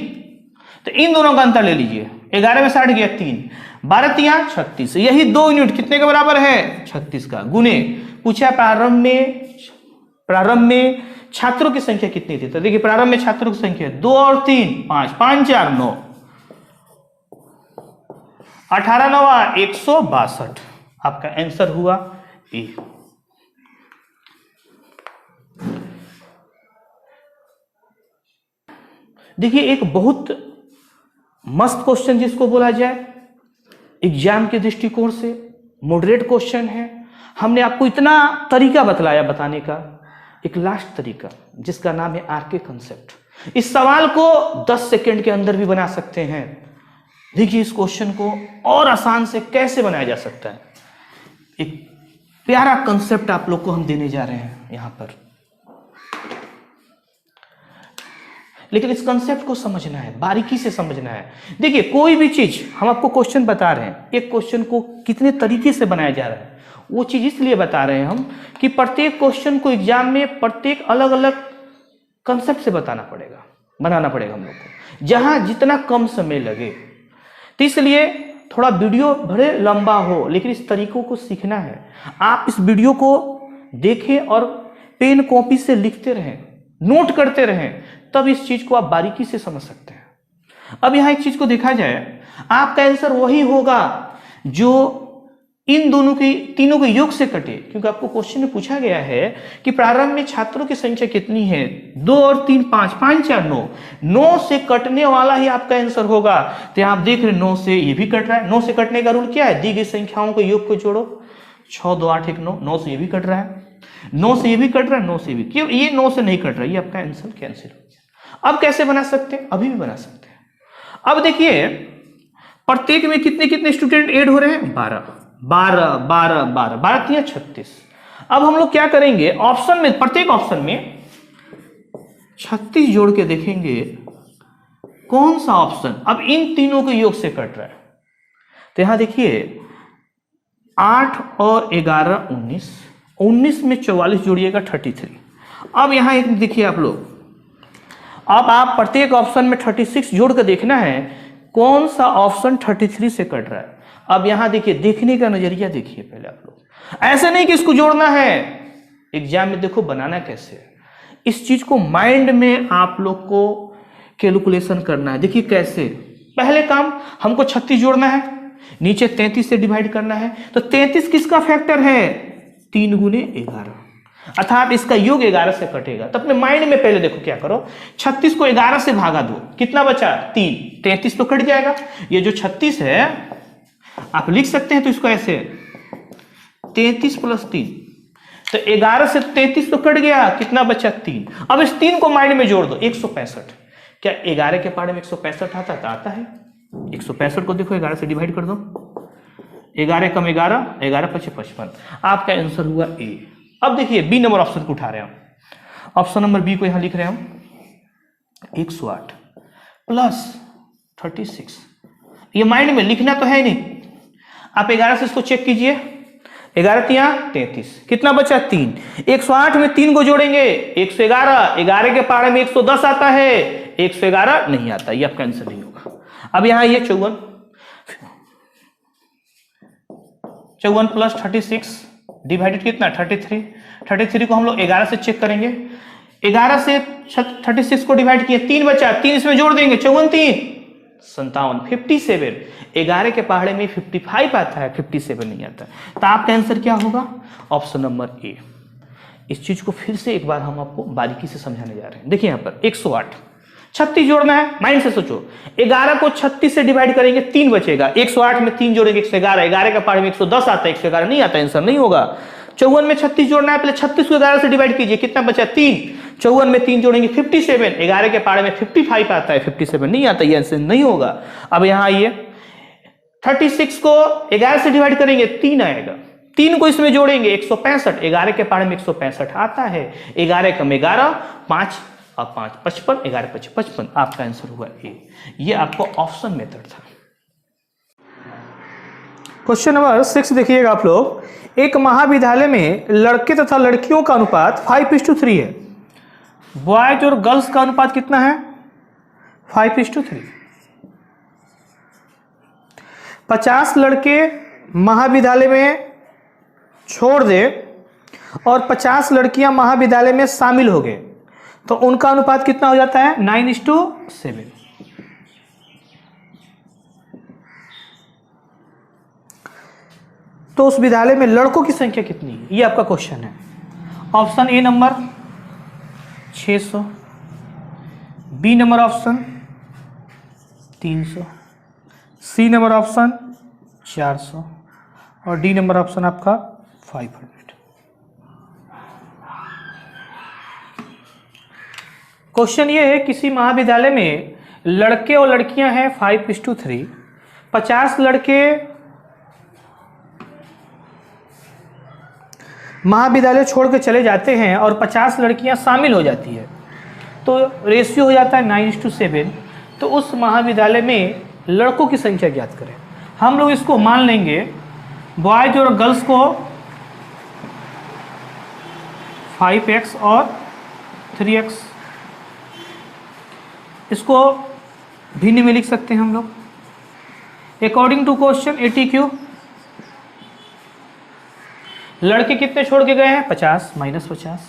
तो इन दोनों का अंतर ले लीजिए। 11 में 60 गया 3, 12 तिया 36, यही 2 यूनिट कितने के बराबर है 36 का। गुने पूछा प्रारंभ में छात्रों की संख्या कितनी थी, तो देखिए प्रारंभ में छात्रों की संख्या 2 और 3 5, 5 4 9, 18 9 162, आपका आंसर हुआ ए। देखिए एक बहुत मस्त क्वेश्चन जिसको बोला जाए एग्जाम के दृष्टिकोण से, मॉडरेट क्वेश्चन है। हमने आपको इतना तरीका बतलाया बताने का, एक लास्ट तरीका जिसका नाम है आरके कंसेप्ट। इस सवाल को 10 सेकंड के अंदर भी बना सकते हैं। देखिए इस क्वेश्चन को और आसान से कैसे बनाया जा सकता है। एक प्यारा कंसेप्ट आप लोग को हम देने जा रहे हैं यहां पर, लेकिन इस कंसेप्ट को समझना है, बारीकी से समझना है। देखिए कोई भी चीज हम आपको क्वेश्चन बता रहे हैं, एक क्वेश्चन को कितने तरीके से बनाया जा रहा है वो चीज इसलिए बता रहे हैं हम कि प्रत्येक क्वेश्चन को एग्जाम में प्रत्येक अलग अलग कंसेप्ट से बनाना पड़ेगा हम लोग को, जहां जितना कम समय लगे। तो इसलिए थोड़ा वीडियो भले लंबा हो, लेकिन इस तरीकों को सीखना है। आप इस वीडियो को देखें और पेन कॉपी से लिखते रहें, नोट करते रहें, तब इस चीज को आप बारीकी से समझ सकते हैं। अब यहां एक चीज को देखा जाए, आपका आंसर वही होगा जो इन दोनों की तीनों के योग से कटे, क्योंकि आपको क्वेश्चन में पूछा गया है कि प्रारंभ में छात्रों की संख्या कितनी है, 2 और 3 5, 5 4 9, 9 से कटने वाला ही आपका आंसर होगा। तो आप देख रहे 9 से ये भी कट रहा है। 9 से कटने का रूल क्या है, दी गई संख्याओं के योग को जोड़ो, 6 2 8 1 9, 9 से ये भी कट रहा है, 9 से ये भी कट रहा है, 9 से भी, क्यों ये 9 से नहीं कट रहा है, ये आपका आंसर कैंसिल हो गया। अब कैसे बना सकते हैं, अभी भी बना सकते हैं। अब देखिए प्रत्येक में कितने कितने स्टूडेंट ऐड हो रहे हैं, 12 12 12 12 12 3 36। अब हम लोग क्या करेंगे, ऑप्शन में प्रत्येक ऑप्शन में 36 जोड़ के देखेंगे कौन सा ऑप्शन अब इन तीनों के योग से कट रहा है। तो यहां देखिए 8 और 11 19, 19 में 44 जोड़िएगा 33। अब यहां एक देखिए आप लोग, अब आप प्रत्येक ऑप्शन में 36 जोड़ कर देखना है कौन सा ऑप्शन 33 से कट रहा है। अब यहां देखिए, देखने का नजरिया देखिए पहले आप लोग, ऐसा नहीं कि इसको जोड़ना है, एग्जाम में देखो बनाना कैसे है, इस चीज को माइंड में आप लोग को कैलकुलेशन करना है। देखिए कैसे, पहले काम हमको 36 जोड़ना है, नीचे 33 से डिवाइड करना है। तो 33 किसका फैक्टर है, 3 गुने 11, अर्थात इसका योग 11 से कटेगा। तो अपने माइंड में पहले देखो क्या करो, 36 को 11 से भागा दो, कितना बचा 3, 33 तो कट जाएगा। ये जो 36 है आप लिख सकते हैं, तो इसको ऐसे 33 + 3, तो 11 से 33 तो कट गया, कितना बचा 3। अब इस 3 को माइंड में जोड़ दो, 165। क्या 11 के पहाड़े में 165 आता है? आता है। 165 को देखो 11 से डिवाइड कर दो, 11 कम 11, 11 × 5 = 55। आपका आंसर हुआ ए। अब देखिए बी नंबर ऑप्शन को उठा रहे हैं हम, ऑप्शन नंबर बी को यहां लिख रहे हैं हम, 108 + 36। ये माइंड में लिखना तो है नहीं, आप 11 से इसको चेक कीजिए, 11 तिया 33, कितना बचा 3, 108 में 3 को जोड़ेंगे 111, 11 के पहाड़े में 110 आता है, 111 नहीं आता, ये आपका आंसर नहीं होगा। अब यहां ये 54 + 36 डिवाइडेड कितना 33, 33 को हम लोग 11 से चेक करेंगे, 11 से 36 को डिवाइड किए, 3 बचा, 3 इसमें जोड़ देंगे, 54 3 57, 57। 11 के पहाड़े में 55 आता है, 57 नहीं आता। तो आपका आंसर क्या होगा, ऑप्शन नंबर ए। इस चीज को फिर से एक बार हम आपको बारीकी से समझाने जा रहे हैं। देखिए यहाँ पर 108, 36 जोड़ना है, माइंड से सोचो, 11 को 36 से डिवाइड करेंगे, 3 बचेगा, 108 में 3 जोड़ेंगे 111, 11 के पहाड़े में 110 आता है, 111 नहीं आता, आंसर नहीं होगा। 54 में 36 जोड़ना है, पहले 36 को 11 से डिवाइड कीजिए, कितना बचा 3, 54 में 3 जोड़ेंगे 57, 11 के पहाड़े में 55 आता है, 57 नहीं आता, ये आंसर नहीं होगा। अब यहां आइए, 36 को 11 से डिवाइड करेंगे, 3 आएगा, 3 को इसमें जोड़ेंगे 165, 11 के पहाड़े में 165 आता है, 11 कम 11 5 और 5 55, 11 × 5 = 55। आपका आंसर हुआ ए। ये आपको ऑप्शन मेथड था। क्वेश्चन नंबर 6 देखिएगा आप लोग। एक महाविद्यालय में लड़के तथा लड़कियों का अनुपात 5:3 है। बॉयज और गर्ल्स का अनुपात कितना है? 5:3। 50 लड़के महाविद्यालय में छोड़ दे और 50 लड़कियां महाविद्यालय में शामिल हो गए तो उनका अनुपात कितना हो जाता है? 9:7। तो उस विद्यालय में लड़कों की संख्या कितनी है? ये आपका क्वेश्चन है। Option A number 600, B number option 300, C number option 400 और डी नंबर ऑप्शन आपका 500। क्वेश्चन ये है, किसी महाविद्यालय में लड़के और लड़कियां हैं 5:3। 50 लड़के महाविद्यालय छोड़ के चले जाते हैं और 50 लड़कियां शामिल हो जाती है तो रेशियो हो जाता है 9:7। तो उस महाविद्यालय में लड़कों की संख्या ज्ञात करें। हम लोग इसको मान लेंगे बॉयज और गर्ल्स को 5x और 3x, इसको भिन्न में लिख सकते हैं हम लोग अकॉर्डिंग टू क्वेश्चन ATQ। लड़के कितने छोड़ के गए हैं? 50 -50।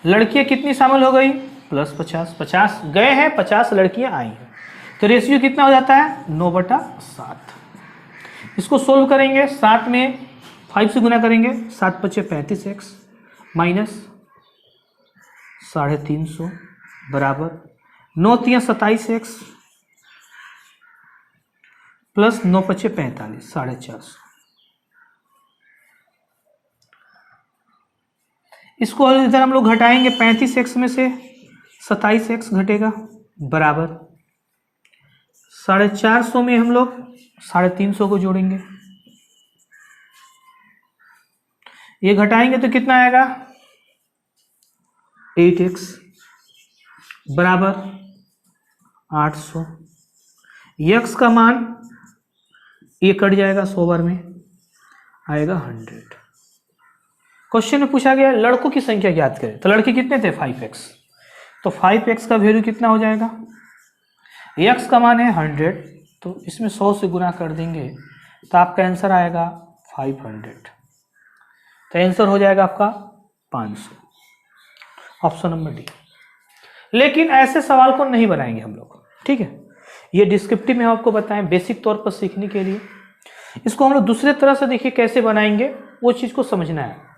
लड़कियां कितनी शामिल हो गई? +50। 50 गए हैं, 50 लड़कियां आई हैं तो रेशियो कितना हो जाता है? 9/7। इसको सोल्व करेंगे, 7 में 5 से गुना करेंगे, 7 × 5 = 35x माइनस 350 बराबर 9 × 3 = 27x प्लस 9 × 5 = 45, 450। इसको इधर हम लोग घटाएंगे, 35x में से 27x घटेगा बराबर 450 में हम लोग 350 को जोड़ेंगे। ये घटाएंगे तो कितना आएगा? 8x बराबर 800। x का मान ये कट जाएगा 100 बार में, आएगा 100। क्वेश्चन में पूछा गया लड़कों की संख्या ज्ञात करें तो लड़के कितने थे? 5x। तो 5x का वैल्यू कितना हो जाएगा? x का मान है 100 तो इसमें 100 से गुना कर देंगे तो आपका आंसर आएगा 500। तो आंसर हो जाएगा आपका 500, ऑप्शन नंबर डी। लेकिन ऐसे सवाल को नहीं बनाएंगे हम लोग, ठीक है। ये डिस्क्रिप्टिव में आपको बताएं बेसिक तौर पर सीखने के लिए। इसको हम लोग दूसरे तरह से देखिए कैसे बनाएंगे, वो चीज को समझना है।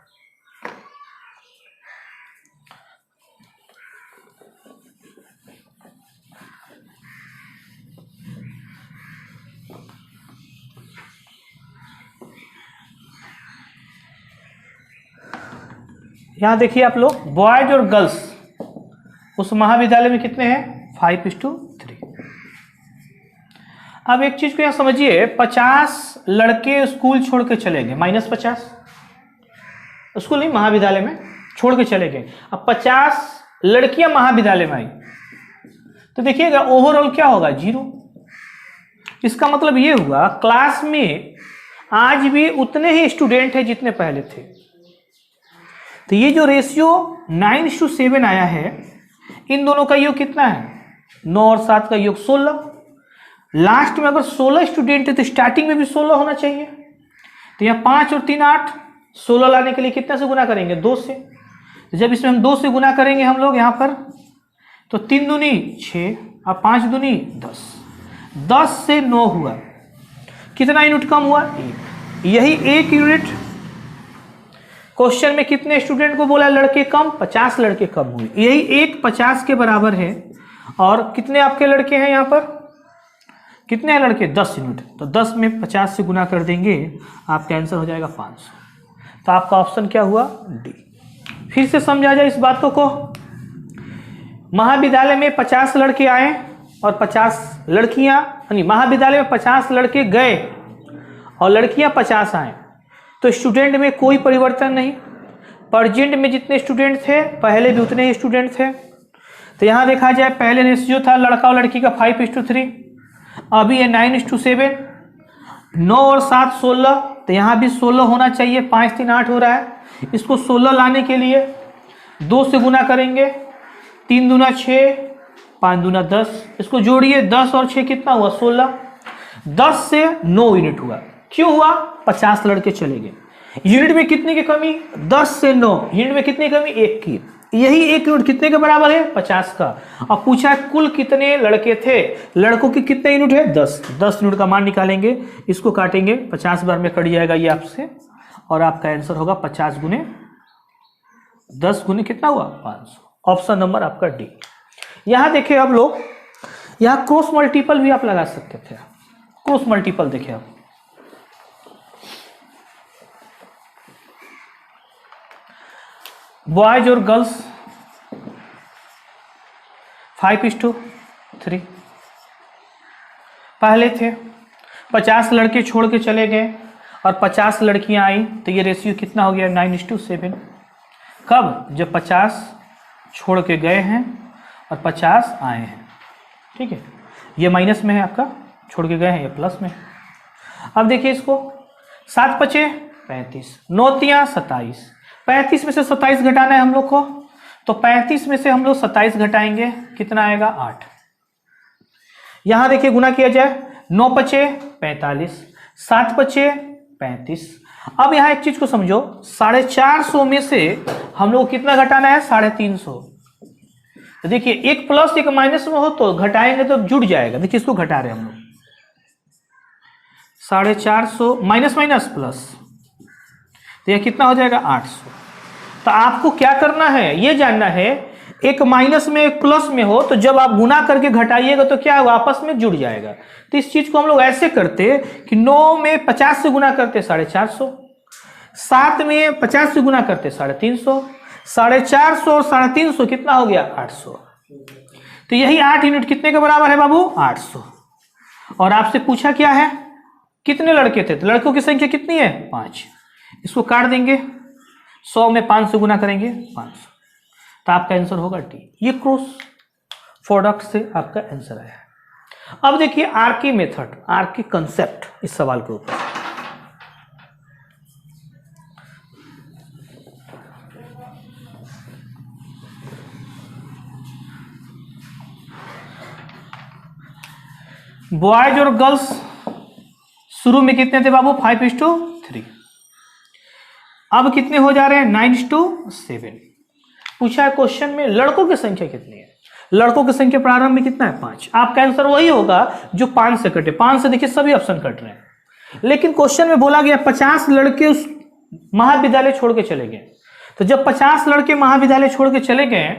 यहां देखिए आप लोग, बॉयज और गर्ल्स उस महाविद्यालय में कितने हैं? 5:3। अब एक चीज को यहां समझिए, 50 लड़के स्कूल छोड़ के चले गए, -50 स्कूल नहीं महाविद्यालय में छोड़ के चले गए। अब 50 लड़कियां महाविद्यालय में आई तो देखिएगा ओवरऑल क्या होगा? 0। इसका मतलब ये हुआ क्लास में आज भी उतने ही स्टूडेंट हैं जितने पहले थे। तो ये जो रेशियो 9:7 आया है, इन दोनों का योग कितना है? 9 और 7 का योग 16। लास्ट में अगर 16 स्टूडेंट है तो स्टार्टिंग में भी 16 होना चाहिए। तो यहाँ 5 और 3 8, 16 लाने के लिए कितना से गुना करेंगे? 2 से। तो जब इसमें हम 2 से गुना करेंगे हम लोग यहाँ पर तो 3 दूनी 6 और 5 दूनी 10। 10 से 9 हुआ, कितना यूनिट कम हुआ? 1। यही 1 यूनिट क्वेश्चन में कितने स्टूडेंट को बोला लड़के कम? 50 लड़के कम हुए। यही 1 50 के बराबर है। और कितने आपके लड़के हैं यहाँ पर? कितने हैं लड़के? 10 यूनिट। तो 10 में 50 से गुना कर देंगे, आपका आंसर हो जाएगा 500। तो आपका ऑप्शन क्या हुआ? डी। फिर से समझा जाए इस बातों को। महाविद्यालय में 50 लड़के आए और 50 लड़कियां, यानी महाविद्यालय में 50 लड़के गए और लड़कियां 50 आए तो स्टूडेंट में कोई परिवर्तन नहीं। प्रेजेंट में जितने स्टूडेंट थे पहले भी उतने ही स्टूडेंट थे। तो यहाँ देखा जाए पहले रेशियो था लड़का और लड़की का 5:3, अभी है 9:7। 9 और 7 16, तो यहाँ भी 16 होना चाहिए। 5 3 8 हो रहा है। इसको 16 लाने के लिए 2 से गुना करेंगे। 3 दूना 6, 5 दूना 10। इसको जोड़िए, 10 और 6 कितना हुआ? 16। 10 से 9 यूनिट हुआ। क्यों हुआ? 50 लड़के चले गए। यूनिट में कितने की कमी? 10 से 9। यूनिट में कितनी कमी? 1 की। यही 1 यूनिट कितने के बराबर है? 50 का। अब पूछा है कुल कितने लड़के थे, लड़कों की कितने यूनिट है? 10। 10 यूनिट का मान निकालेंगे, इसको काटेंगे, 50 बार में कट जाएगा ये आपसे, और आपका आंसर होगा 50 गुने 10 गुने कितना हुआ? 500। ऑप्शन नंबर आपका डी। यहां देखिए अब लोग, यहां क्रॉस मल्टीपल भी आप लगा सकते थे। क्रॉस मल्टीपल देखिए आप, बॉयज और गर्ल्स 5:3 पहले थे। 50 लड़के छोड़ के चले गए और 50 लड़कियां आई, तो ये रेशियो कितना हो गया? 9:7। कब? जब 50 छोड़ के गए हैं और 50 आए हैं। ठीक है, ये माइनस में है आपका, छोड़ के गए हैं, ये प्लस में। अब देखिए इसको, 7 5 35, 9 3 27। 35 में से 27 घटाना है हम लोग को, तो 35 में से हम लोग 27 घटाएंगे, कितना आएगा? 8। यहां देखिए गुना किया जाए, 9 5 45, 7 5 35। अब यहां एक चीज को समझो, 450 में से हम लोग कितना घटाना है? 350। तो देखिए एक प्लस एक माइनस में हो तो घटाएंगे तो जुड़ जाएगा। देखिए इसको घटा रहे हैं हम लोग, 450 माइनस माइनस प्लस, तो यह कितना हो जाएगा? 800। तो आपको क्या करना है, यह जानना है, एक माइनस में एक प्लस में हो तो जब आप गुना करके घटाइएगा तो क्या होगा? आपस में जुड़ जाएगा। तो इस चीज को हम लोग ऐसे करते कि 9 में 50 से गुना करते 450, 7 में 50 से गुना करते 350, 450 और 350 कितना हो गया? 800। तो यही 8 यूनिट कितने के बराबर है बाबू? 800। और आपसे पूछा क्या है? कितने लड़के थे? तो लड़कों की संख्या कितनी है? 5। इसको काट देंगे, 100 में 5 से गुना करेंगे 500, तो आपका आंसर होगा डी। ये क्रॉस प्रोडक्ट से आपका आंसर आया है। अब देखिए आर की मेथड, आर की कंसेप्ट इस सवाल के ऊपर। बॉयज और गर्ल्स शुरू में कितने थे बाबू? 5:3। अब कितने हो जा रहे हैं? 9:7। पूछा है क्वेश्चन में लड़कों की संख्या कितनी है? लड़कों की संख्या प्रारंभ में कितना है? 5। आपका आंसर वही होगा जो 5 से कटे। 5 से देखिए सभी ऑप्शन कट रहे हैं, लेकिन क्वेश्चन में बोला गया 50 लड़के उस महाविद्यालय छोड़ के चले गए। तो जब 50 लड़के महाविद्यालय छोड़ के चले गए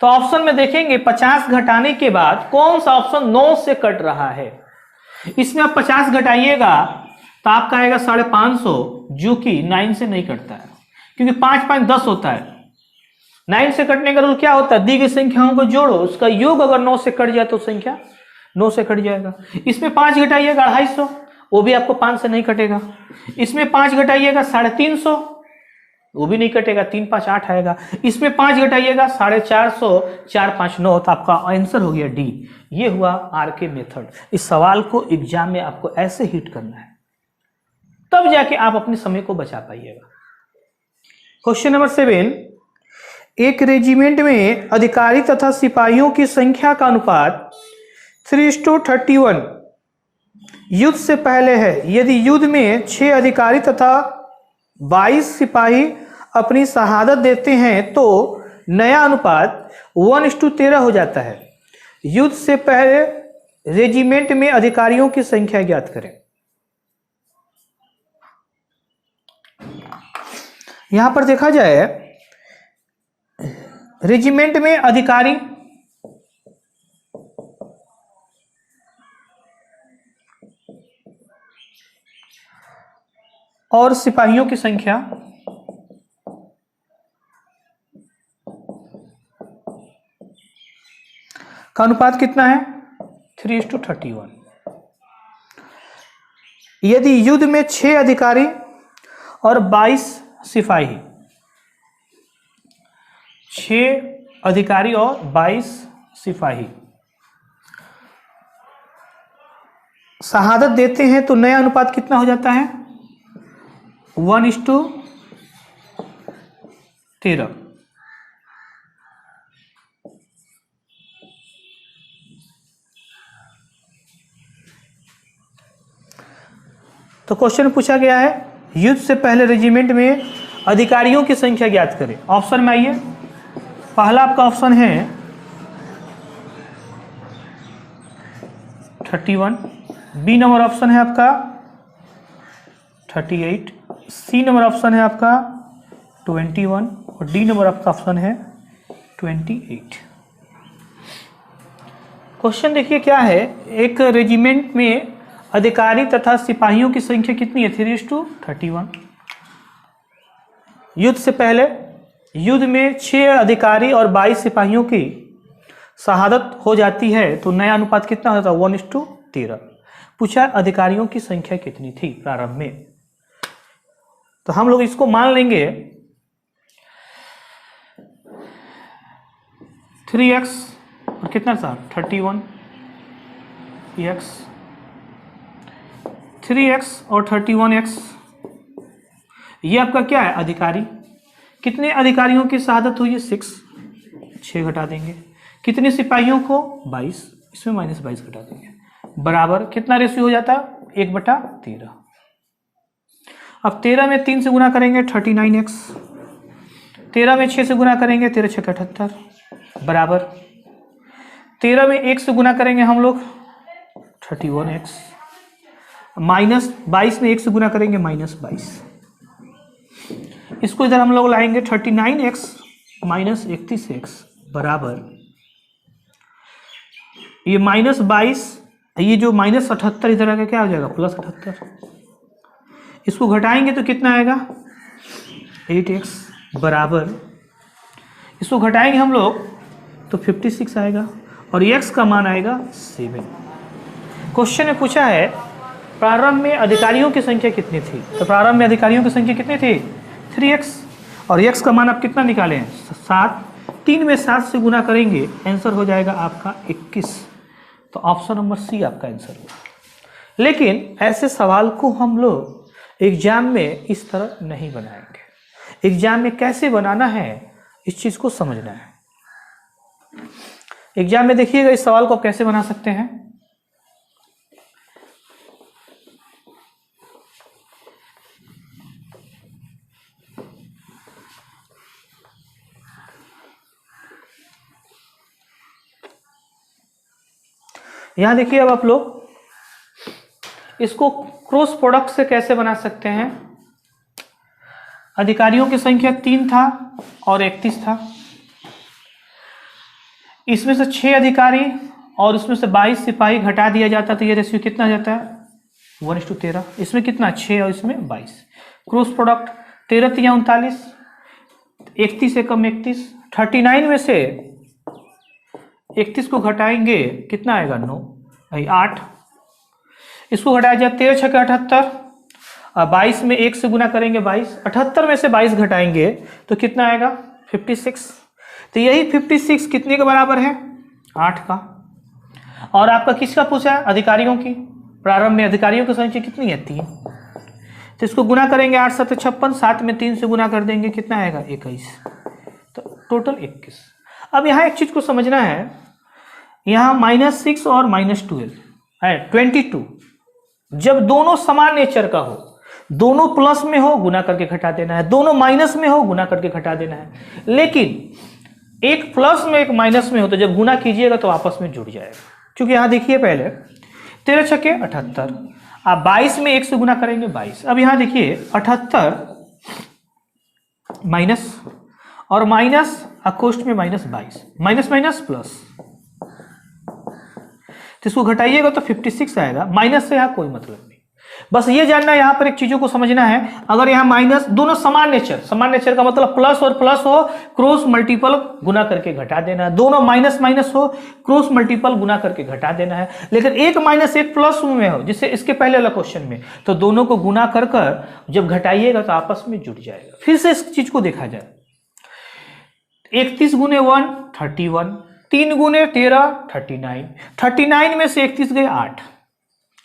तो ऑप्शन में देखेंगे 50 घटाने के बाद कौन सा ऑप्शन 9 से कट रहा है। इसमें आप 50 घटाइएगा तो आपका आएगा 550, जो कि 9 से नहीं कटता है, क्योंकि 5 5 10 होता है। 9 से कटने का रूल क्या होता है? दी गई संख्याओं को जोड़ो, उसका योग अगर 9 से कट जाए तो संख्या 9 से कट जाएगा। इसमें 5 घटाइएगा 250, वो भी आपको 5 से नहीं कटेगा। इसमें 5 घटाइएगा 350, वो भी नहीं कटेगा, 3 5 8 आएगा। इसमें 5 घटाइएगा 450, 4 5 9, तो आपका आंसर हो गया डी। ये हुआ आर के मेथड। इस सवाल को एग्जाम में आपको ऐसे हिट करना है, तब जाके आप अपने समय को बचा पाइएगा। क्वेश्चन नंबर 7, एक रेजिमेंट में अधिकारी तथा सिपाहियों की संख्या का अनुपात 3:31 युद्ध से पहले है। यदि युद्ध में 6 अधिकारी तथा 22 सिपाही अपनी शहादत देते हैं तो नया अनुपात 1:13 हो जाता है। युद्ध से पहले रेजिमेंट में अधिकारियों की संख्या ज्ञात करें। यहां पर देखा जाए, रेजिमेंट में अधिकारी और सिपाहियों की संख्या का अनुपात कितना है? 3:31। यदि युद्ध में 6 अधिकारी और 22 सिपाही, 6 अधिकारी और 22 सिपाही शहादत देते हैं तो नया अनुपात कितना हो जाता है? 1:13। तो क्वेश्चन पूछा गया है युद्ध से पहले रेजिमेंट में अधिकारियों की संख्या ज्ञात करें। ऑप्शन में आइए, पहला आपका ऑप्शन है 31, बी नंबर ऑप्शन है आपका 38, सी नंबर ऑप्शन है आपका 21 और डी नंबर आपका ऑप्शन है 28। क्वेश्चन देखिए क्या है, एक रेजिमेंट में अधिकारी तथा सिपाहियों की संख्या कितनी है? 3:31। युद्ध से पहले युद्ध में 6 अधिकारी और 22 सिपाहियों की शहादत हो जाती है तो नया अनुपात कितना होता है? 1:13। पूछा अधिकारियों की संख्या कितनी थी प्रारंभ में, तो हम लोग इसको मान लेंगे 3x और कितना था 31x, 3x और 31x। ये आपका क्या है? अधिकारी। कितने अधिकारियों की शहादत हुई है? 6 घटा देंगे। कितने सिपाहियों को? 22, इसमें -22 घटा देंगे, बराबर कितना रेशियो हो जाता है? 1/13। अब 13 में 3 से गुना करेंगे 39x, 13 में 6 से गुना करेंगे 13 6 78, बराबर 13 में 1 से गुना करेंगे हम लोग 31x, -22 में 1 से गुना करेंगे -22। इसको इधर हम लोग लाएंगे 39x - 31x बराबर ये -22, ये जो -78 इधर आके क्या हो जाएगा? +78। इसको घटाएंगे तो कितना आएगा? 8x बराबर, इसको घटाएंगे हम लोग तो 56 आएगा और x का मान आएगा 7। क्वेश्चन में पूछा है प्रारंभ में अधिकारियों की संख्या कितनी थी, तो प्रारंभ में अधिकारियों की संख्या कितनी थी? 3x और x का मान आप कितना निकाले हैं? 7। 3 में 7 से गुना करेंगे, आंसर हो जाएगा आपका 21। तो ऑप्शन नंबर सी आपका आंसर होगा। लेकिन ऐसे सवाल को हम लोग एग्जाम में इस तरह नहीं बनाएंगे। एग्जाम में कैसे बनाना है इस चीज को समझना है। एग्जाम में देखिएगा इस सवाल को आप कैसे बना सकते हैं। यहां देखिए, अब आप लोग इसको क्रॉस प्रोडक्ट से कैसे बना सकते हैं। अधिकारियों की संख्या 3 था और 31 था, इसमें से 6 अधिकारी और उसमें से 22 सिपाही घटा दिया जाता तो ये रेशियो कितना आ जाता है? 1:13। इसमें कितना? 6 और इसमें 22। क्रॉस प्रोडक्ट 13 × 39, 31 से कम 31, 39 में से 31 को घटाएंगे कितना आएगा? 9 8। इसको घटाया जाए 13 × 6 = 78 और 22 में 1 से गुना करेंगे 22, 78 में से 22 घटाएंगे तो कितना आएगा? 56। तो यही 56 कितने के बराबर है? 8 का। और आपका किसका पूछा है? अधिकारियों की। प्रारंभ में अधिकारियों की संख्या कितनी है? 3। तो इसको गुना करेंगे 8 × 7 = 56, 7 में 3 से गुना कर देंगे कितना आएगा? 21। तो टोटल 21। अब यहाँ एक चीज को समझना है, यहाँ -6 और -12 है 22। जब दोनों समान नेचर का हो, दोनों प्लस में हो गुना करके घटा देना है, दोनों माइनस में हो गुना करके घटा देना है। लेकिन एक प्लस में एक माइनस में हो तो जब गुना कीजिएगा तो आपस में जुड़ जाएगा। क्योंकि यहाँ देखिए पहले 13 × 6 = 78, आप 22 में 1 से गुना करेंगे 22। अब यहाँ देखिए 78 माइनस और माइनस अकोष्ठ में -22, माइनस माइनस प्लस, तो इसको घटाइएगा तो 56 आएगा। माइनस से यहाँ कोई मतलब नहीं, बस ये जानना है यहाँ पर एक चीजों को समझना है। अगर यहाँ माइनस, दोनों समान नेचर का मतलब प्लस और प्लस हो क्रॉस मल्टीपल गुना करके घटा देना है, दोनों माइनस माइनस हो क्रॉस मल्टीपल गुना करके घटा देना है। लेकिन एक माइनस एक प्लस में हो, जिससे इसके पहले वाला क्वेश्चन में, तो दोनों को गुना कर जब घटाइएगा तो आपस में जुड़ जाएगा। फिर से इस चीज को देखा जाए, 31 × 1 31, 3 × 13 39, 39 में से 31 गए 8,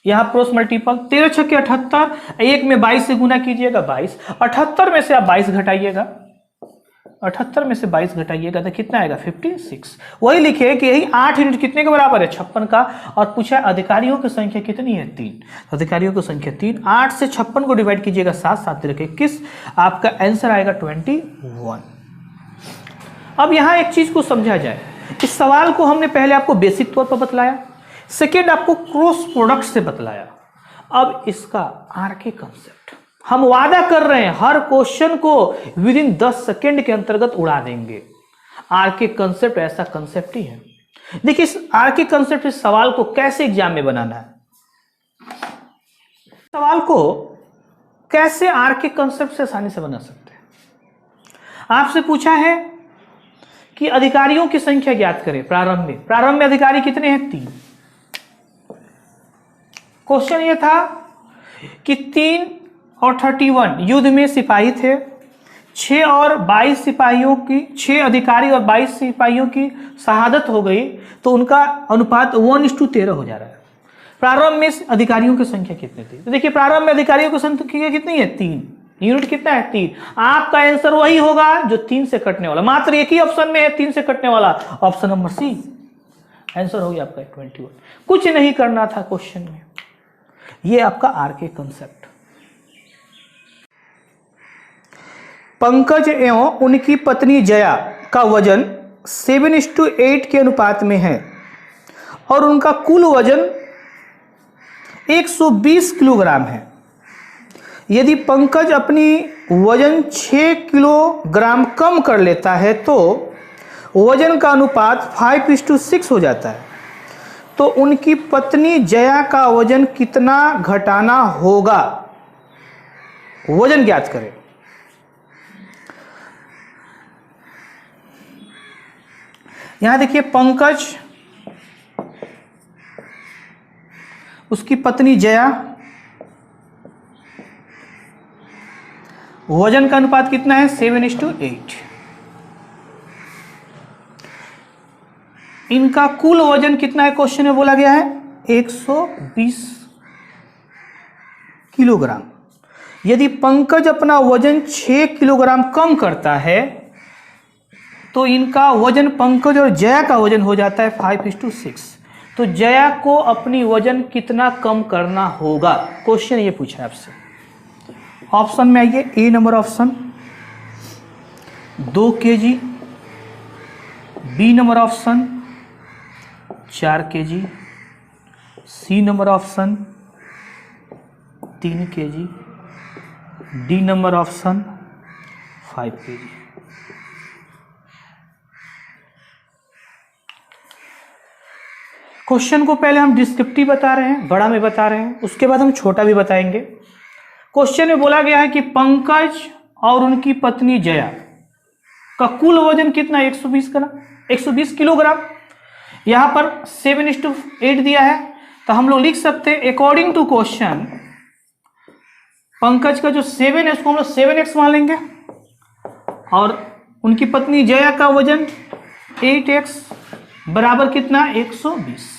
यहाँ क्रॉस मल्टीपल, 13 छक्के 78, एक में 22 से गुना कीजिएगा 22, 78 में से आप 22 घटाइएगा, 78 में से 22 घटाइएगा तो कितना आएगा 56। वही लिखे कि यही 8 यूनिट कितने के बराबर है 56 का, और पूछा अधिकारियों की संख्या कितनी है 3, अधिकारियों की संख्या 3, 8 से 56 को डिवाइड कीजिएगा 7, 7 रखे 21, आपका आंसर आएगा 21। अब यहाँ एक चीज को समझा जाए, इस सवाल को हमने पहले आपको बेसिक तौर पर बतलाया, सेकेंड आपको क्रॉस प्रोडक्ट से बतलाया, अब इसका आरके कंसेप्ट हम वादा कर रहे हैं हर क्वेश्चन को विद इन 10 सेकेंड के अंतर्गत उड़ा देंगे। आरके कंसेप्ट ऐसा कंसेप्ट ही है। देखिए इस आरके कंसेप्ट इस सवाल को कैसे एग्जाम में बनाना है, सवाल को कैसे आरके कंसेप्ट से आसानी से बना सकते हैं। आपसे पूछा है कि अधिकारियों की संख्या ज्ञात करें प्रारंभ में अधिकारी कितने हैं 3। क्वेश्चन ये था कि 3 और 31 युद्ध में सिपाही थे, 6 और 22 सिपाहियों की, 6 अधिकारी और 22 सिपाहियों की शहादत हो गई, तो उनका अनुपात 1:13 हो जा रहा है। प्रारंभ में अधिकारियों की संख्या कितनी थी, तो देखिए प्रारंभ में अधिकारियों की संख्या कितनी है 3, यूनिट कितना है 3, आपका आंसर वही होगा जो 3 से कटने वाला, मात्र एक ही ऑप्शन में है 3 से कटने वाला, ऑप्शन नंबर सी, आंसर हो गया आपका 21। कुछ नहीं करना था क्वेश्चन में, ये आपका आरके कंसेप्ट। पंकज एवं उनकी पत्नी जया का वजन 7:8 के अनुपात में है और उनका कुल वजन 120 किलोग्राम है। यदि पंकज अपनी वजन 6 किलोग्राम कम कर लेता है तो वजन का अनुपात 5:6 हो जाता है, तो उनकी पत्नी जया का वजन कितना घटाना होगा, वजन ज्ञात करें। यहां देखिए पंकज, उसकी पत्नी जया, वजन का अनुपात कितना है 7:8, इनका कुल वजन कितना है क्वेश्चन में बोला गया है 120 किलोग्राम। यदि पंकज अपना वजन 6 किलोग्राम कम करता है तो इनका वजन, पंकज और जया का वजन हो जाता है 5:6, तो जया को अपनी वजन कितना कम करना होगा, क्वेश्चन ये पूछा है आपसे। ऑप्शन में आइए, A number option 2 kg, B number option 4 kg, C number option 3 kg, D number option 5 kg। Question को पहले हम डिस्क्रिप्टिव बता रहे हैं, बड़ा में बता रहे हैं, उसके बाद हम छोटा भी बताएंगे। क्वेश्चन में बोला गया है कि पंकज और उनकी पत्नी जया का कुल वजन कितना 120 किलोग्राम। यहां पर 7:8 दिया है, तो हम लोग लिख सकते हैं अकॉर्डिंग टू क्वेश्चन पंकज का जो 7 है उसको हम लोग 7x मान लेंगे और उनकी पत्नी जया का वजन 8x बराबर कितना 120।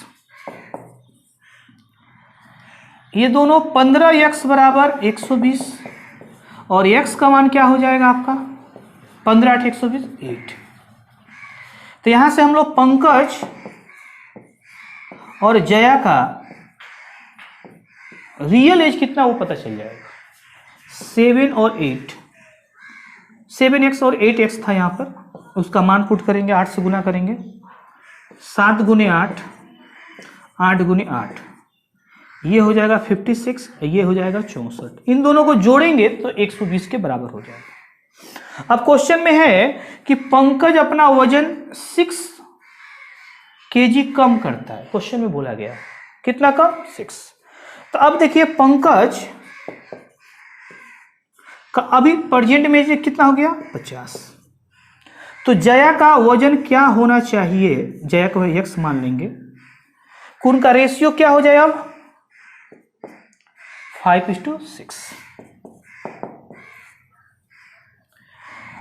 ये दोनों 15x बराबर 120 और x का मान क्या हो जाएगा आपका 15 8 120 8। तो यहां से हम लोग पंकज और जया का रियल एज कितना वो पता चल जाएगा। 7 और 8, 7x और 8x था यहां पर, उसका मान पुट करेंगे, 8 से गुना करेंगे, 7 गुने 8, 8 गुने 8, ये हो जाएगा 56, ये हो जाएगा 64। इन दोनों को जोड़ेंगे तो 120 के बराबर हो जाएगा। अब क्वेश्चन में है कि पंकज अपना वजन 6 kg कम करता है, क्वेश्चन में बोला गया कितना कम 6। तो अब देखिए पंकज का अभी प्रेजेंट में कितना हो गया 50, तो जया का वजन क्या होना चाहिए, जया को x मान लेंगे, उनका रेशियो क्या हो जाए अब 5:6।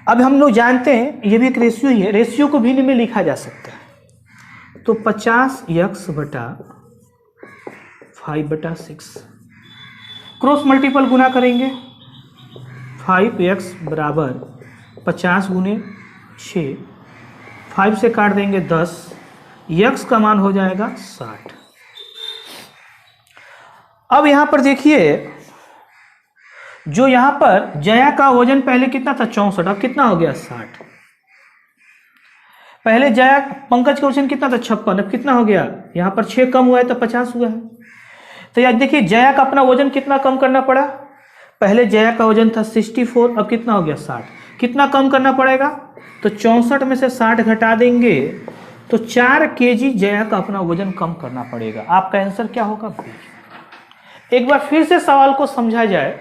अब हम लोग जानते हैं ये भी एक रेशियो ही है, रेशियो को भिन्न में लिखा जा सकता है, तो 50x बटा 5/6। क्रॉस मल्टीपल गुना करेंगे, 5x बराबर 50 गुने 6, 5 से काट देंगे 10, x का मान हो जाएगा 60। अब यहां पर देखिए, जो यहां पर जया का वजन पहले कितना था 64, अब कितना हो गया 60। पहले जया पंकज का वजन कितना था 56, अब कितना हो गया, यहां पर 6 कम हुआ है तो 50 हुआ है। तो यार देखिए जया का अपना वजन कितना कम करना पड़ा, पहले जया का वजन था 64, अब कितना हो गया 60। कितना कम करना पड़ेगा, तो 64 में से 60 घटा देंगे तो 4 kg जया का अपना वजन कम करना पड़ेगा। आपका आंसर क्या होगा बी। एक बार फिर से सवाल को समझा जाए,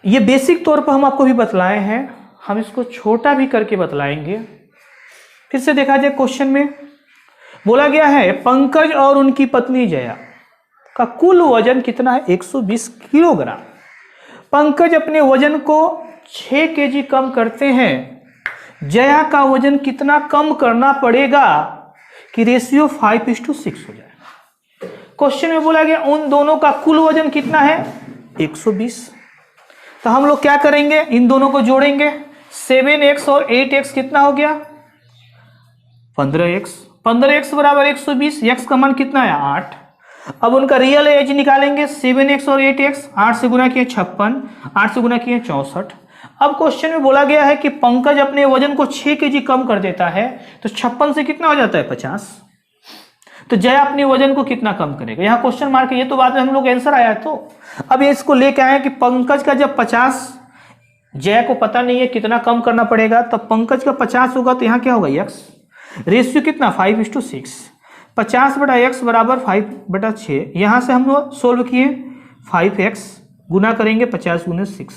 ये बेसिक तौर पर हम आपको भी बतलाए हैं, हम इसको छोटा भी करके बतलाएंगे। फिर से देखा जाए, क्वेश्चन में बोला गया है पंकज और उनकी पत्नी जया का कुल वजन कितना है 120 किलोग्राम। पंकज अपने वजन को 6 kg कम करते हैं, जया का वजन कितना कम करना पड़ेगा कि रेशियो 5:6 हो जाए। क्वेश्चन में बोला गया उन दोनों का कुल वजन कितना है 120। तो हम लोग क्या करेंगे, इन दोनों को जोड़ेंगे, 7x और 8x कितना हो गया 15x। 15x बराबर 120, x का मान कितना है 8। अब उनका रियल एज निकालेंगे, 7x और 8x, 8 से गुना किए 56, 8 से गुना किए 64। अब क्वेश्चन में बोला गया है कि पंकज अपने वजन को 6 kg कम कर देता है, तो 56 से कितना हो जाता है 50। तो जया अपने वजन को कितना कम करेगा, यहाँ क्वेश्चन मार्क, ये तो बाद में हम लोग आंसर आया। तो अब ये इसको लेके आए कि पंकज का जब 50, जया को पता नहीं है कितना कम करना पड़ेगा, तब पंकज का 50 होगा तो यहाँ क्या होगा x, रेशियो कितना 5:6, 50/x बराबर 5/6। यहाँ से हम लोग सोल्व किए, 5x गुना करेंगे 50 गुने 6,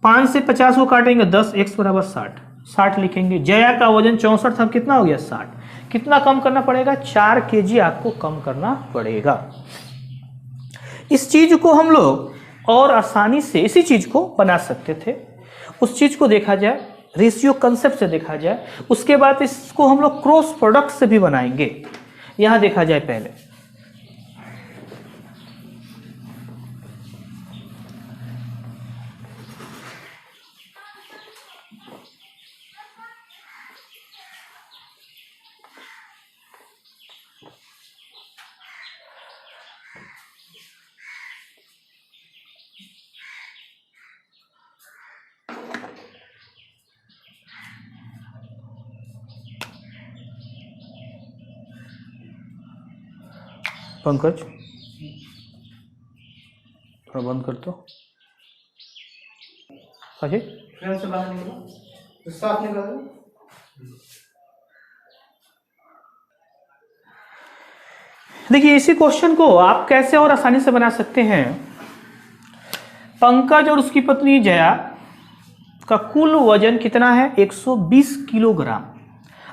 5 से 50 को काटेंगे 10, x बराबर 60, 60 लिखेंगे। जया का वजन 64 था, कितना हो गया 60। कितना कम करना पड़ेगा, 4 kg आपको कम करना पड़ेगा। इस चीज को हम लोग और आसानी से इसी चीज को बना सकते थे। उस चीज को देखा जाए, रेशियो कंसेप्ट से देखा जाए, उसके बाद इसको हम लोग क्रॉस प्रोडक्ट से भी बनाएंगे। यहां देखा जाए पहले, पंकज थोड़ा बंद कर दो, अजय फ्रेम से बाहर निकलो, साफ निकालो। देखिए इसी क्वेश्चन को आप कैसे और आसानी से बना सकते हैं। पंकज और उसकी पत्नी जया का कुल वजन कितना है 120 किलोग्राम।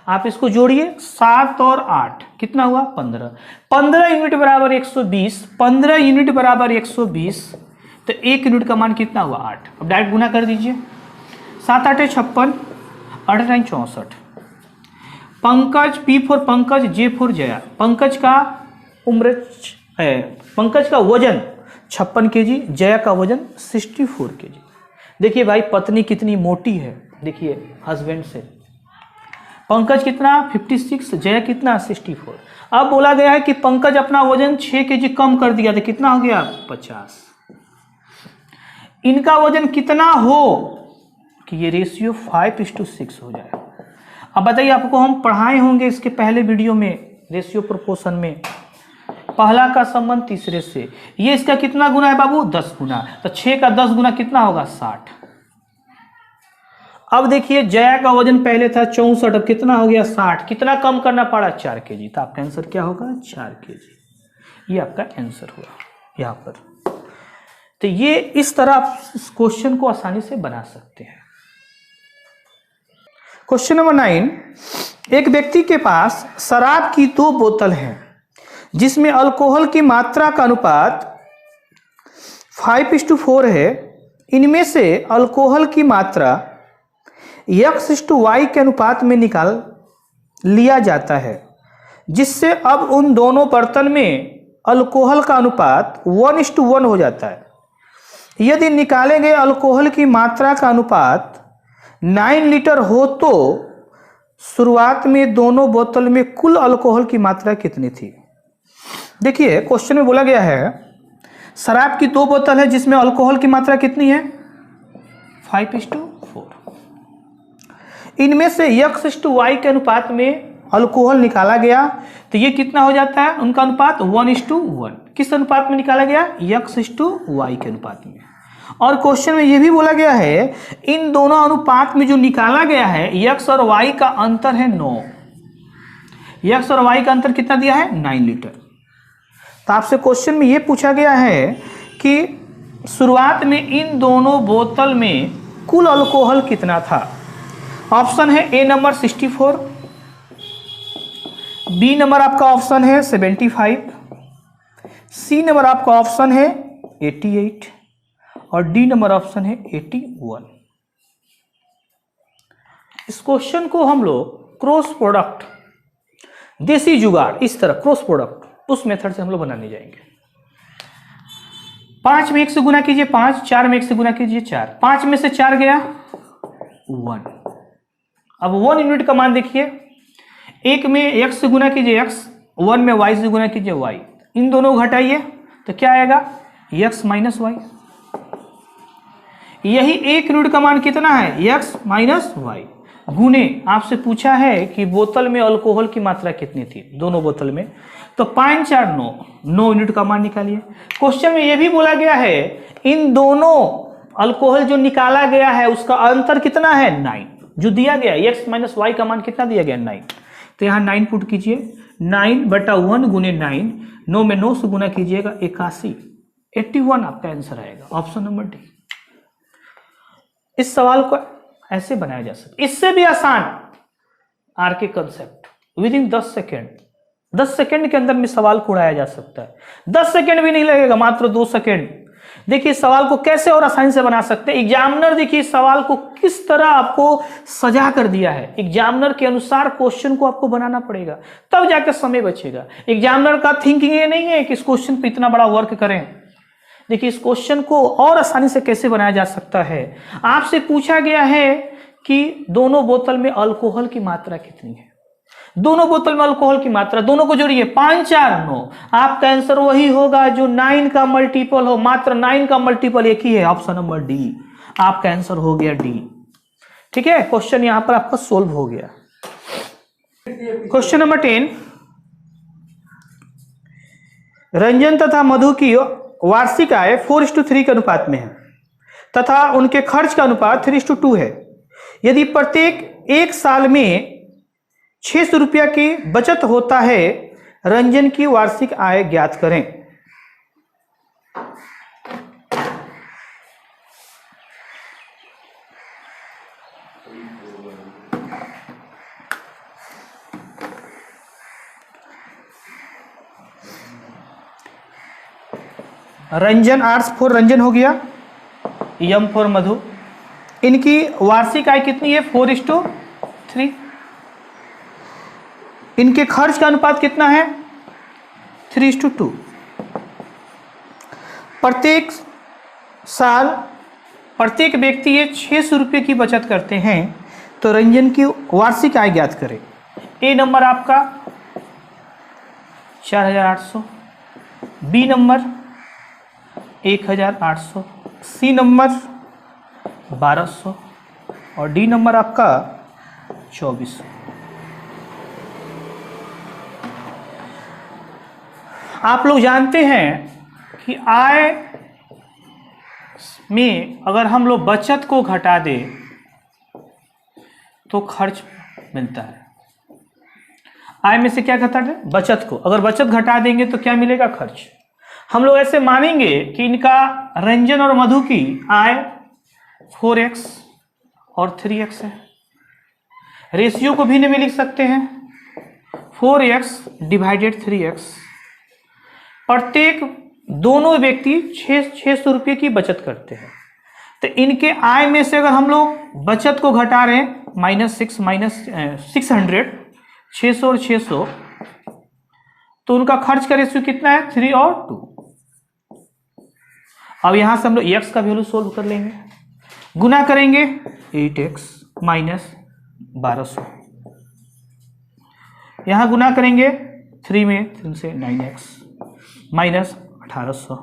आप इसको जोड़िए, 7 और 8 कितना हुआ 15, 15 यूनिट बराबर 120, 15 यूनिट बराबर 120, तो 1 यूनिट का मान कितना हुआ 8। अब डायरेक्ट गुना कर दीजिए, 7 8 56, 8 9 64। Pankaj, P for Pankaj, J for Jaya. Pankaj का उम्र पंकज का वजन 56 kg, जया का वजन 64 kg। देखिए भाई पत्नी कितनी मोटी है, देखिए हस्बैंड से। पंकज कितना 56, जया कितना 64। अब बोला गया है कि पंकज अपना वजन 6 kg कम कर दिया, तो कितना हो गया 50। इनका वजन कितना हो कि ये रेशियो 5:6 हो जाए। अब बताइए, आपको हम पढ़ाए होंगे इसके पहले वीडियो में रेशियो प्रोपोर्शन में, पहला का संबंध तीसरे से। ये इसका कितना गुना है बाबू 10 गुना, तो 6 का 10 गुना कितना होगा 60। अब देखिए जया का वजन पहले था 64, अब कितना हो गया 60। कितना कम करना पड़ा 4 kg, तो आपका आंसर क्या होगा 4 kg। ये आपका आंसर हुआ यहाँ पर। तो ये इस तरह आप इस क्वेश्चन को आसानी से बना सकते हैं। क्वेश्चन नंबर 9, एक व्यक्ति के पास शराब की 2 बोतल हैं जिसमें अल्कोहल की मात्रा का अनुपात 5:4 है। इनमें से अल्कोहल की मात्रा x/y के अनुपात में निकाल लिया जाता है। जिससे अब उन दोनों बर्तन में अल्कोहल का अनुपात 1:1 हो जाता है। यदि निकाले गए अल्कोहल की मात्रा का अनुपात 9 लीटर हो तो शुरुआत में दोनों बोतल में कुल अल्कोहल की मात्रा कितनी थी। देखिए क्वेश्चन में बोला गया है शराब की 2 बोतल है जिसमें अल्कोहल की मात्रा कितनी है 5:4। इनमें से x/y के अनुपात में अल्कोहल निकाला गया तो ये कितना हो जाता है उनका अनुपात 1:1। किस अनुपात में निकाला गया x/y के अनुपात में। और क्वेश्चन में ये भी बोला गया है इन दोनों अनुपात में जो निकाला गया है x और y का अंतर है 9। x और y का अंतर कितना दिया है 9 लीटर। तो आपसे क्वेश्चन में ये पूछा गया है कि शुरुआत में इन दोनों बोतल में कुल अल्कोहल कितना था। ऑप्शन है ए नंबर 64, बी नंबर आपका ऑप्शन है 75, सी नंबर आपका ऑप्शन है 88 और डी नंबर ऑप्शन है 81। इस क्वेश्चन को हम लोग क्रॉस प्रोडक्ट देसी जुगाड़ इस तरह क्रॉस प्रोडक्ट उस मेथड से हम लोग बनाने जाएंगे। 5 में 1 से गुना कीजिए 5, 4 में 1 से गुना कीजिए 4, 5 में से 4 गया 1। अब 1 यूनिट का मान देखिए, 1 में x से गुना कीजिए x, 1 में y से गुना कीजिए y। इन दोनों को घटाइए तो क्या आएगा x माइनस वाई। यही 1 यूनिट का मान कितना है x माइनस वाई गुने आपसे पूछा है कि बोतल में अल्कोहल की मात्रा कितनी थी दोनों बोतल में, तो 5 4 9 यूनिट का मान निकालिए। क्वेश्चन में यह भी बोला गया है इन दोनों अल्कोहल जो निकाला गया है उसका अंतर कितना है 9 जो दिया गया x माइनस वाई का मान कितना दिया गया 9। तो यहाँ 9 पुट कीजिए 9/1 गुने 9 में 9 से गुना कीजिएगा 81 आपका आंसर आएगा ऑप्शन नंबर डी। इस सवाल को ऐसे बनाया जा सकता है। इससे भी आसान RK concept within 10 second, 10 second के अंदर में सवाल को उड़ाया जा सकता है। 10 सेकेंड भी नहीं लगेगा, मात्र 2 सेकेंड। देखिए सवाल को कैसे और आसानी से बना सकते हैं। एग्जामिनर देखिए सवाल को किस तरह आपको सजा कर दिया है। एग्जामिनर के अनुसार क्वेश्चन को आपको बनाना पड़ेगा, तब जाकर समय बचेगा। एग्जामिनर का थिंकिंग ये नहीं है कि इस क्वेश्चन पे इतना बड़ा वर्क करें। देखिए इस क्वेश्चन को और आसानी से कैसे बनाया जा सकता है। आपसे पूछा गया है कि दोनों बोतल में अल्कोहल की मात्रा कितनी है। दोनों बोतल में अल्कोहल की मात्रा, दोनों को जोड़िए 5 4 9, आपका आंसर वही होगा जो 9 का मल्टीपल हो। मात्र 9 का मल्टीपल एक ही है, ऑप्शन नंबर डी। आपका आंसर हो गया डी। ठीक है, क्वेश्चन यहां पर आपका सोल्व हो गया। क्वेश्चन नंबर 10, रंजन तथा मधु की वार्षिक आय 4:3 के अनुपात में है तथा उनके खर्च का अनुपात 3:2 है। यदि प्रत्येक 1 साल में 600 रुपया की बचत होता है, रंजन की वार्षिक आय ज्ञात करें। रंजन आर्ट्स फॉर रंजन हो गया, यम फॉर मधु। इनकी वार्षिक आय कितनी है 4:3। इनके खर्च का अनुपात कितना है 3:2। प्रत्येक साल प्रत्येक व्यक्ति ये 600 रुपये की बचत करते हैं, तो रंजन की वार्षिक आय ज्ञात करें। ए नंबर आपका 4800, बी नंबर 1800, सी नंबर 1200 और डी नंबर आपका 2400। आप लोग जानते हैं कि आय में अगर हम लोग बचत को घटा दें तो खर्च मिलता है। आय में से क्या घटा दें बचत को, अगर बचत घटा देंगे तो क्या मिलेगा खर्च। हम लोग ऐसे मानेंगे कि इनका रंजन और मधु की आय 4x और 3x है। रेशियो को भिन्न में लिख सकते हैं 4x डिवाइडेड 3x। प्रत्येक दोनों व्यक्ति 600 रुपये की बचत करते हैं, तो इनके आय में से अगर हम लोग बचत को घटा रहे हैं -600 600 और 600 तो उनका खर्च का रेशियो कितना है 3 और 2। अब यहां से हम लोग x का वैल्यू सोल्व कर लेंगे, गुना करेंगे 8x माइनस 1200, यहां गुना करेंगे 3 में 3 से 9x माइनस 1800।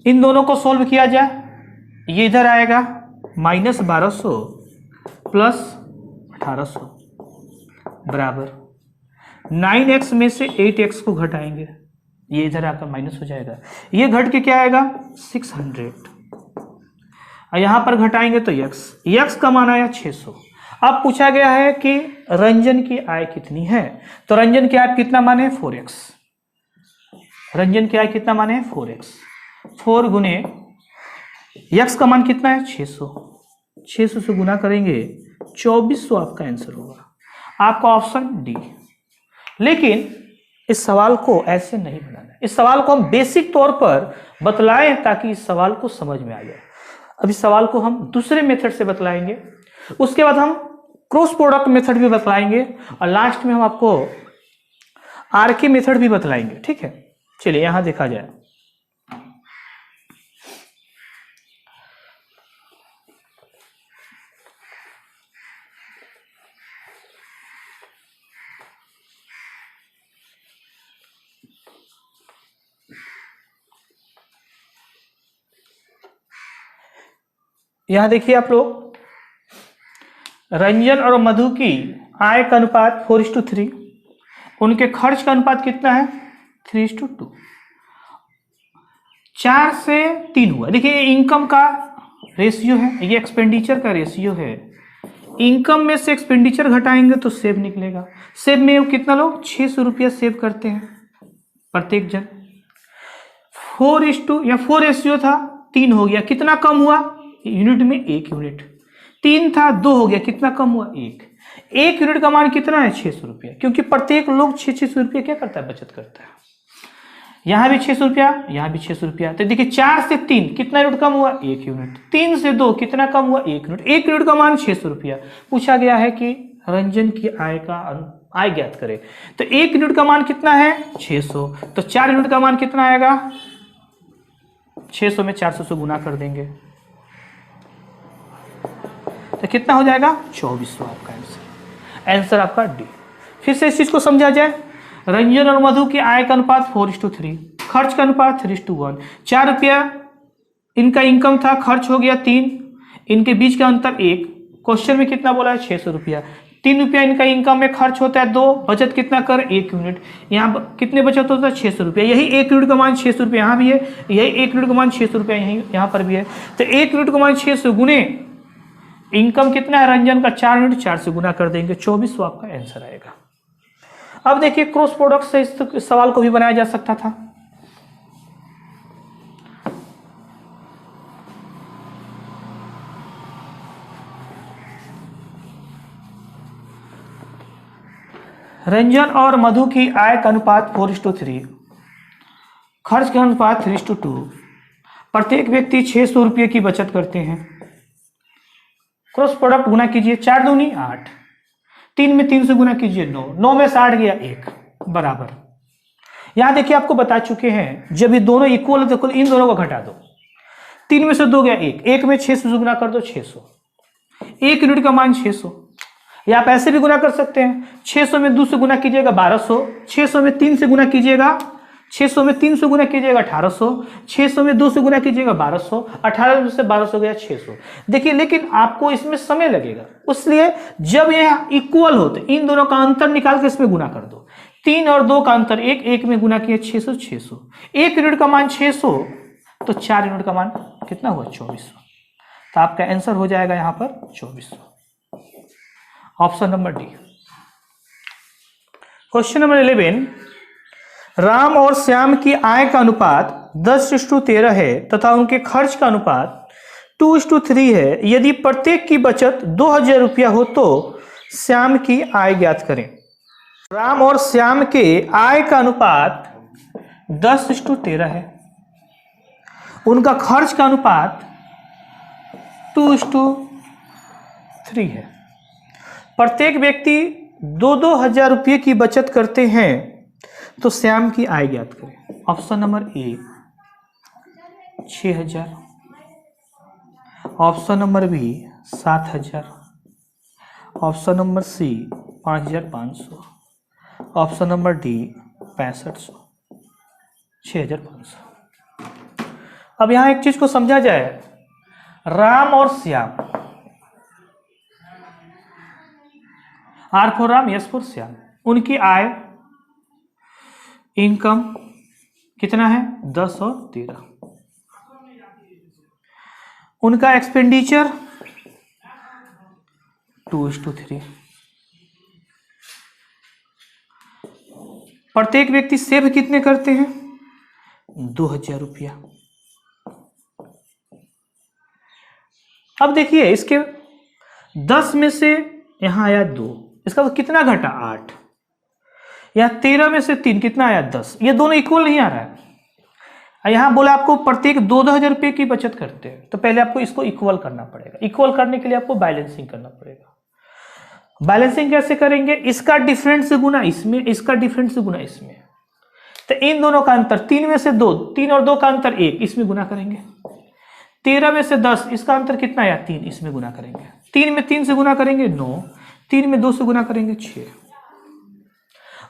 इन दोनों को सोल्व किया जाए, ये इधर आएगा माइनस 1200 प्लस 1800 बराबर 9x में से 8x को घटाएंगे, ये इधर आकर माइनस हो जाएगा, ये घट के क्या आएगा 600, और यहां पर घटाएंगे तो x का मान आया 600। अब पूछा गया है कि रंजन की आय कितनी है, तो रंजन की आय कितना माने 4x, रंजन की आय कितना माने 4x, 4 गुने x का मान कितना है 600, 600 से गुना करेंगे 2400 आपका आंसर होगा, आपका ऑप्शन डी। लेकिन इस सवाल को ऐसे नहीं बनाना है, इस सवाल को हम बेसिक तौर पर बतलाएं ताकि इस सवाल को समझ में आ जाए। अब इस सवाल को हम दूसरे मेथड से बतलाएंगे, उसके बाद हम क्रॉस प्रोडक्ट मेथड भी बतलाएंगे, और लास्ट में हम आपको आरके मेथड भी बतलाएंगे। ठीक है, चलिए यहां देखा जाए। यहां देखिए आप लोग, रंजन और मधु की आय का अनुपात 4:3, उनके खर्च का अनुपात कितना है 3:2, 4 से 3 हुआ। देखिए इनकम का रेशियो है, ये एक्सपेंडिचर का रेशियो है, इनकम में से एक्सपेंडिचर घटाएंगे तो सेव निकलेगा। सेव में कितना लोग 600 रुपया सेव करते हैं प्रत्येक जन। 4 रेशियो था 3 हो गया, कितना कम हुआ यूनिट में 1 यूनिट, 3 था 2 हो गया, कितना कम हुआ 1 यूनिट का मान कितना है 600 रुपया, क्योंकि प्रत्येक लोग 600 रुपया क्या करता है बचत करता है। यहां भी 600 रुपया, यहां भी 600 रुपया, तो देखिए 4 से 3 कितना यूनिट कम हुआ 1 यूनिट, 3 से 2 कितना कम हुआ 1 यूनिट, 1 यूनिट का मान 600 रुपया। पूछा गया है कि रंजन की आय ज्ञात करें, तो 1 यूनिट का मान कितना है 600, तो 4 यूनिट का मान कितना आएगा 600 में 400 से गुना कर देंगे तो कितना हो जाएगा 2400 आपका आंसर आपका डी। फिर से इस चीज को समझा जाए, रंजन और मधु की आय का अनुपात 4:3, खर्च का अनुपात 3:1, 4 रुपया इनका इनकम था, खर्च हो गया 3, इनके बीच का अंतर 1, क्वेश्चन में कितना बोला है 600 रुपया, 3 रुपया इनका इनकम में खर्च होता है 2, बचत कितना कर 1 यूनिट, यहाँ कितने बचत होता है 600 रुपया, यही 1 यूनिट का मान 600 रुपया यहाँ भी है, यही 1 यूनिट का मान 600 रुपया यहाँ पर भी है, तो 1 यूनिट का मान 600 गुने इनकम कितना है रंजन का 4 यूनिट, 4 से गुना कर देंगे 2400 आपका आंसर आएगा। अब देखिए क्रॉस प्रोडक्ट से इस सवाल को भी बनाया जा सकता था। रंजन और मधु की आय का अनुपात 4:3, खर्च का अनुपात 3:2, प्रत्येक व्यक्ति 600 रुपये की बचत करते हैं। क्रॉस प्रोडक्ट गुना कीजिए, 4 दूनी 8, 3 में 3 से गुना कीजिए 9, 9 में 60 गया 1 बराबर। यहां देखिए आपको बता चुके हैं जब ये दोनों इक्वल है तो इन दोनों को घटा दो, 3 में से 2 गया 1, 1 में 600 से गुना कर दो 600, 1 यूनिट का मान 600, या आप ऐसे भी गुना कर सकते हैं, 600 में 2 से गुना कीजिएगा 1200, 600 में 3 से गुना कीजिएगा, 600 में 3 से गुना कीजिएगा 1800, 600 में 2 से गुना कीजिएगा 1200, 18 से 1200 गया 600। देखिए लेकिन आपको इसमें समय लगेगा, इसलिए जब यह इक्वल हो तो इन दोनों का अंतर निकाल के इसमें गुना कर दो, 3 और 2 का अंतर 1, 1 में गुना किया 600, 600, 1 यूनिट का मान 600, तो 4 यूनिट का मान कितना हुआ 2400, तो आपका आंसर हो जाएगा यहाँ पर 2400, option number D. Question number 11, Ram और श्याम की आय का अनुपात 10:13 है तथा उनके खर्च का अनुपात 2:3 है। यदि प्रत्येक की बचत 2000 रुपया हो तो श्याम की आय ज्ञात करें। राम और श्याम के आय का अनुपात 10:13 है, उनका खर्च का अनुपात 2:3 है। प्रत्येक व्यक्ति दो हजार रुपये की बचत करते हैं तो श्याम की आय ज्ञात करें। Option number A 6,000, option number B 7,000, option number C 5,500, option number D 6500, 6,500। अब यहां एक चीज को समझा जाए, राम और Shyam, R for Ram, S for Shyam, उनकी आय इनकम कितना है 10 और 13, उनका एक्सपेंडिचर 2:3, प्रत्येक व्यक्ति सेव कितने करते हैं 2,000 रुपया। अब देखिए इसके 10 में से यहां आया 2, इसका तो कितना घटा 8, यहां 13 में से 3 कितना आया 10, ये दोनों इक्वल नहीं आ रहा है। यहां बोला आपको प्रत्येक 2,000 रुपये की बचत करते हैं, तो पहले आपको इसको इक्वल करना पड़ेगा। इक्वल करने के लिए आपको बैलेंसिंग करना पड़ेगा। बैलेंसिंग कैसे करेंगे, इसका डिफरेंस से गुना इसमें, इसका डिफरेंस से गुना इसमें, तो इन दोनों का अंतर 3 में से 2, 3 और 2 का अंतर 1, इसमें गुना करेंगे। 13 में से 10, इसका अंतर कितना आया 3, इसमें गुना करेंगे। 3 में 3 से गुना करेंगे 9, 3 में 2 से गुना करेंगे 6।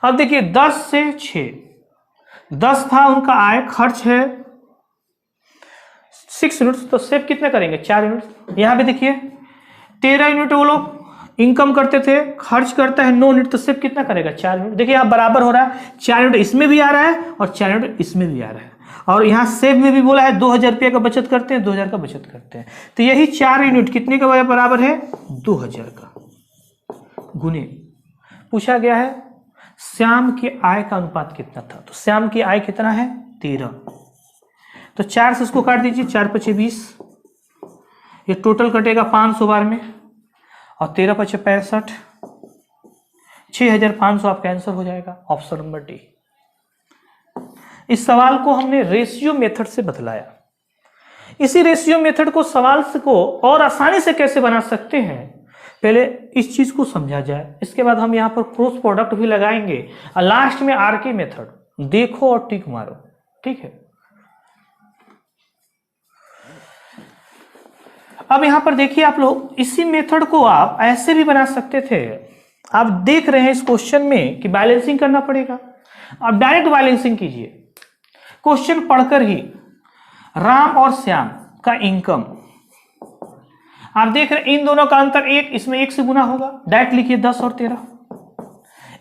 अब देखिए 10 से 6, 10 था उनका आय, खर्च है 6 यूनिट्स, तो सेव कितने करेंगे 4 यूनिट। यहां पे देखिए 13 यूनिट वो लोग इनकम करते थे, खर्च करता है 9 यूनिट, तो सेव कितना करेगा 4 यूनिट। देखिए यहां बराबर हो रहा है, 4 यूनिट इसमें भी आ रहा है और 4 यूनिट इसमें भी आ रहा है। और यहाँ सेव में भी बोला है 2,000 रुपये का बचत करते हैं, 2,000 का बचत करते हैं, तो यही 4 यूनिट कितने के बराबर है 2,000 का। गुने पूछा गया है श्याम की आय का अनुपात कितना था, तो श्याम की आय कितना है 13, तो 4 से इसको काट दीजिए, 4 × 20, ये टोटल कटेगा 500 बार में, और 13 × 65, 6,500 आपका आंसर हो जाएगा, ऑप्शन नंबर डी। इस सवाल को हमने रेशियो मेथड से बदलाया। इसी रेशियो मेथड को सवाल को और आसानी से कैसे बना सकते हैं, पहले इस चीज को समझा जाए, इसके बाद हम यहां पर क्रॉस प्रोडक्ट भी लगाएंगे और लास्ट में आरके मेथड, देखो और टिक मारो, ठीक है। अब यहां पर देखिए आप लोग, इसी मेथड को आप ऐसे भी बना सकते थे। आप देख रहे हैं इस क्वेश्चन में कि बैलेंसिंग करना पड़ेगा, आप डायरेक्ट बैलेंसिंग कीजिए। क्वेश्चन पढ़कर ही राम और श्याम का इनकम आप देख रहे हैं, इन दोनों का अंतर 1, इसमें 1 से गुना होगा, डायरेक्ट लिखिए 10 और 13।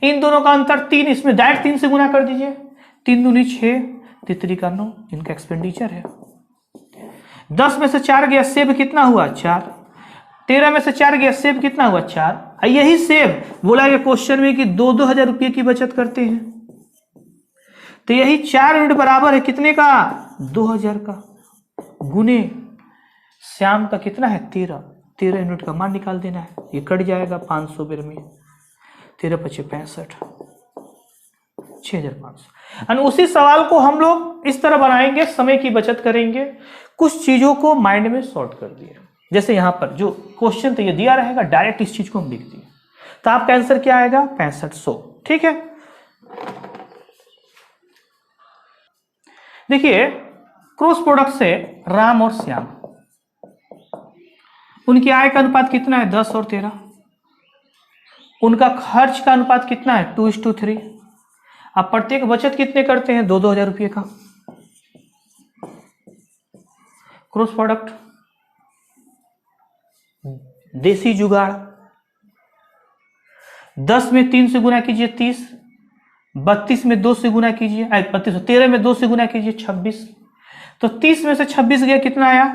इन दोनों का अंतर 3, इसमें डायरेक्ट 3 से गुना कर दीजिए, 3 दूनी 6, 3 का 9, इनका एक्सपेंडिचर है। 10 में से 4 गया, सेव कितना हुआ 4, 13 में से 4 गया, सेव कितना हुआ 4। यही सेव बोला गया क्वेश्चन में कि 2,000 रुपये की बचत करते हैं, तो यही 4 यूनिट बराबर है कितने का 2,000 का, गुने श्याम का कितना है 13 यूनिट का मान निकाल देना है, ये कट जाएगा 500 बेर में, 13 × 65, 6,500। और उसी सवाल को हम लोग इस तरह बनाएंगे, समय की बचत करेंगे, कुछ चीजों को माइंड में सॉर्ट कर दिए। जैसे यहां पर जो क्वेश्चन तो ये दिया रहेगा, डायरेक्ट इस चीज को हम लिख दिए, तो आपका आंसर क्या आएगा 6500, ठीक है। देखिए क्रॉस प्रोडक्ट से राम और श्याम, उनकी आय का अनुपात कितना है 10 और 13, उनका खर्च का अनुपात कितना है 2:3, अब प्रत्येक बचत कितने करते हैं 2,000 रुपये का। क्रॉस प्रोडक्ट, देसी जुगाड़, 10 में 3 से गुना कीजिए 30, 32 में 2 से गुना कीजिए, 13 में 2 से गुना कीजिए 26, तो 30 में से 26 गया, कितना आया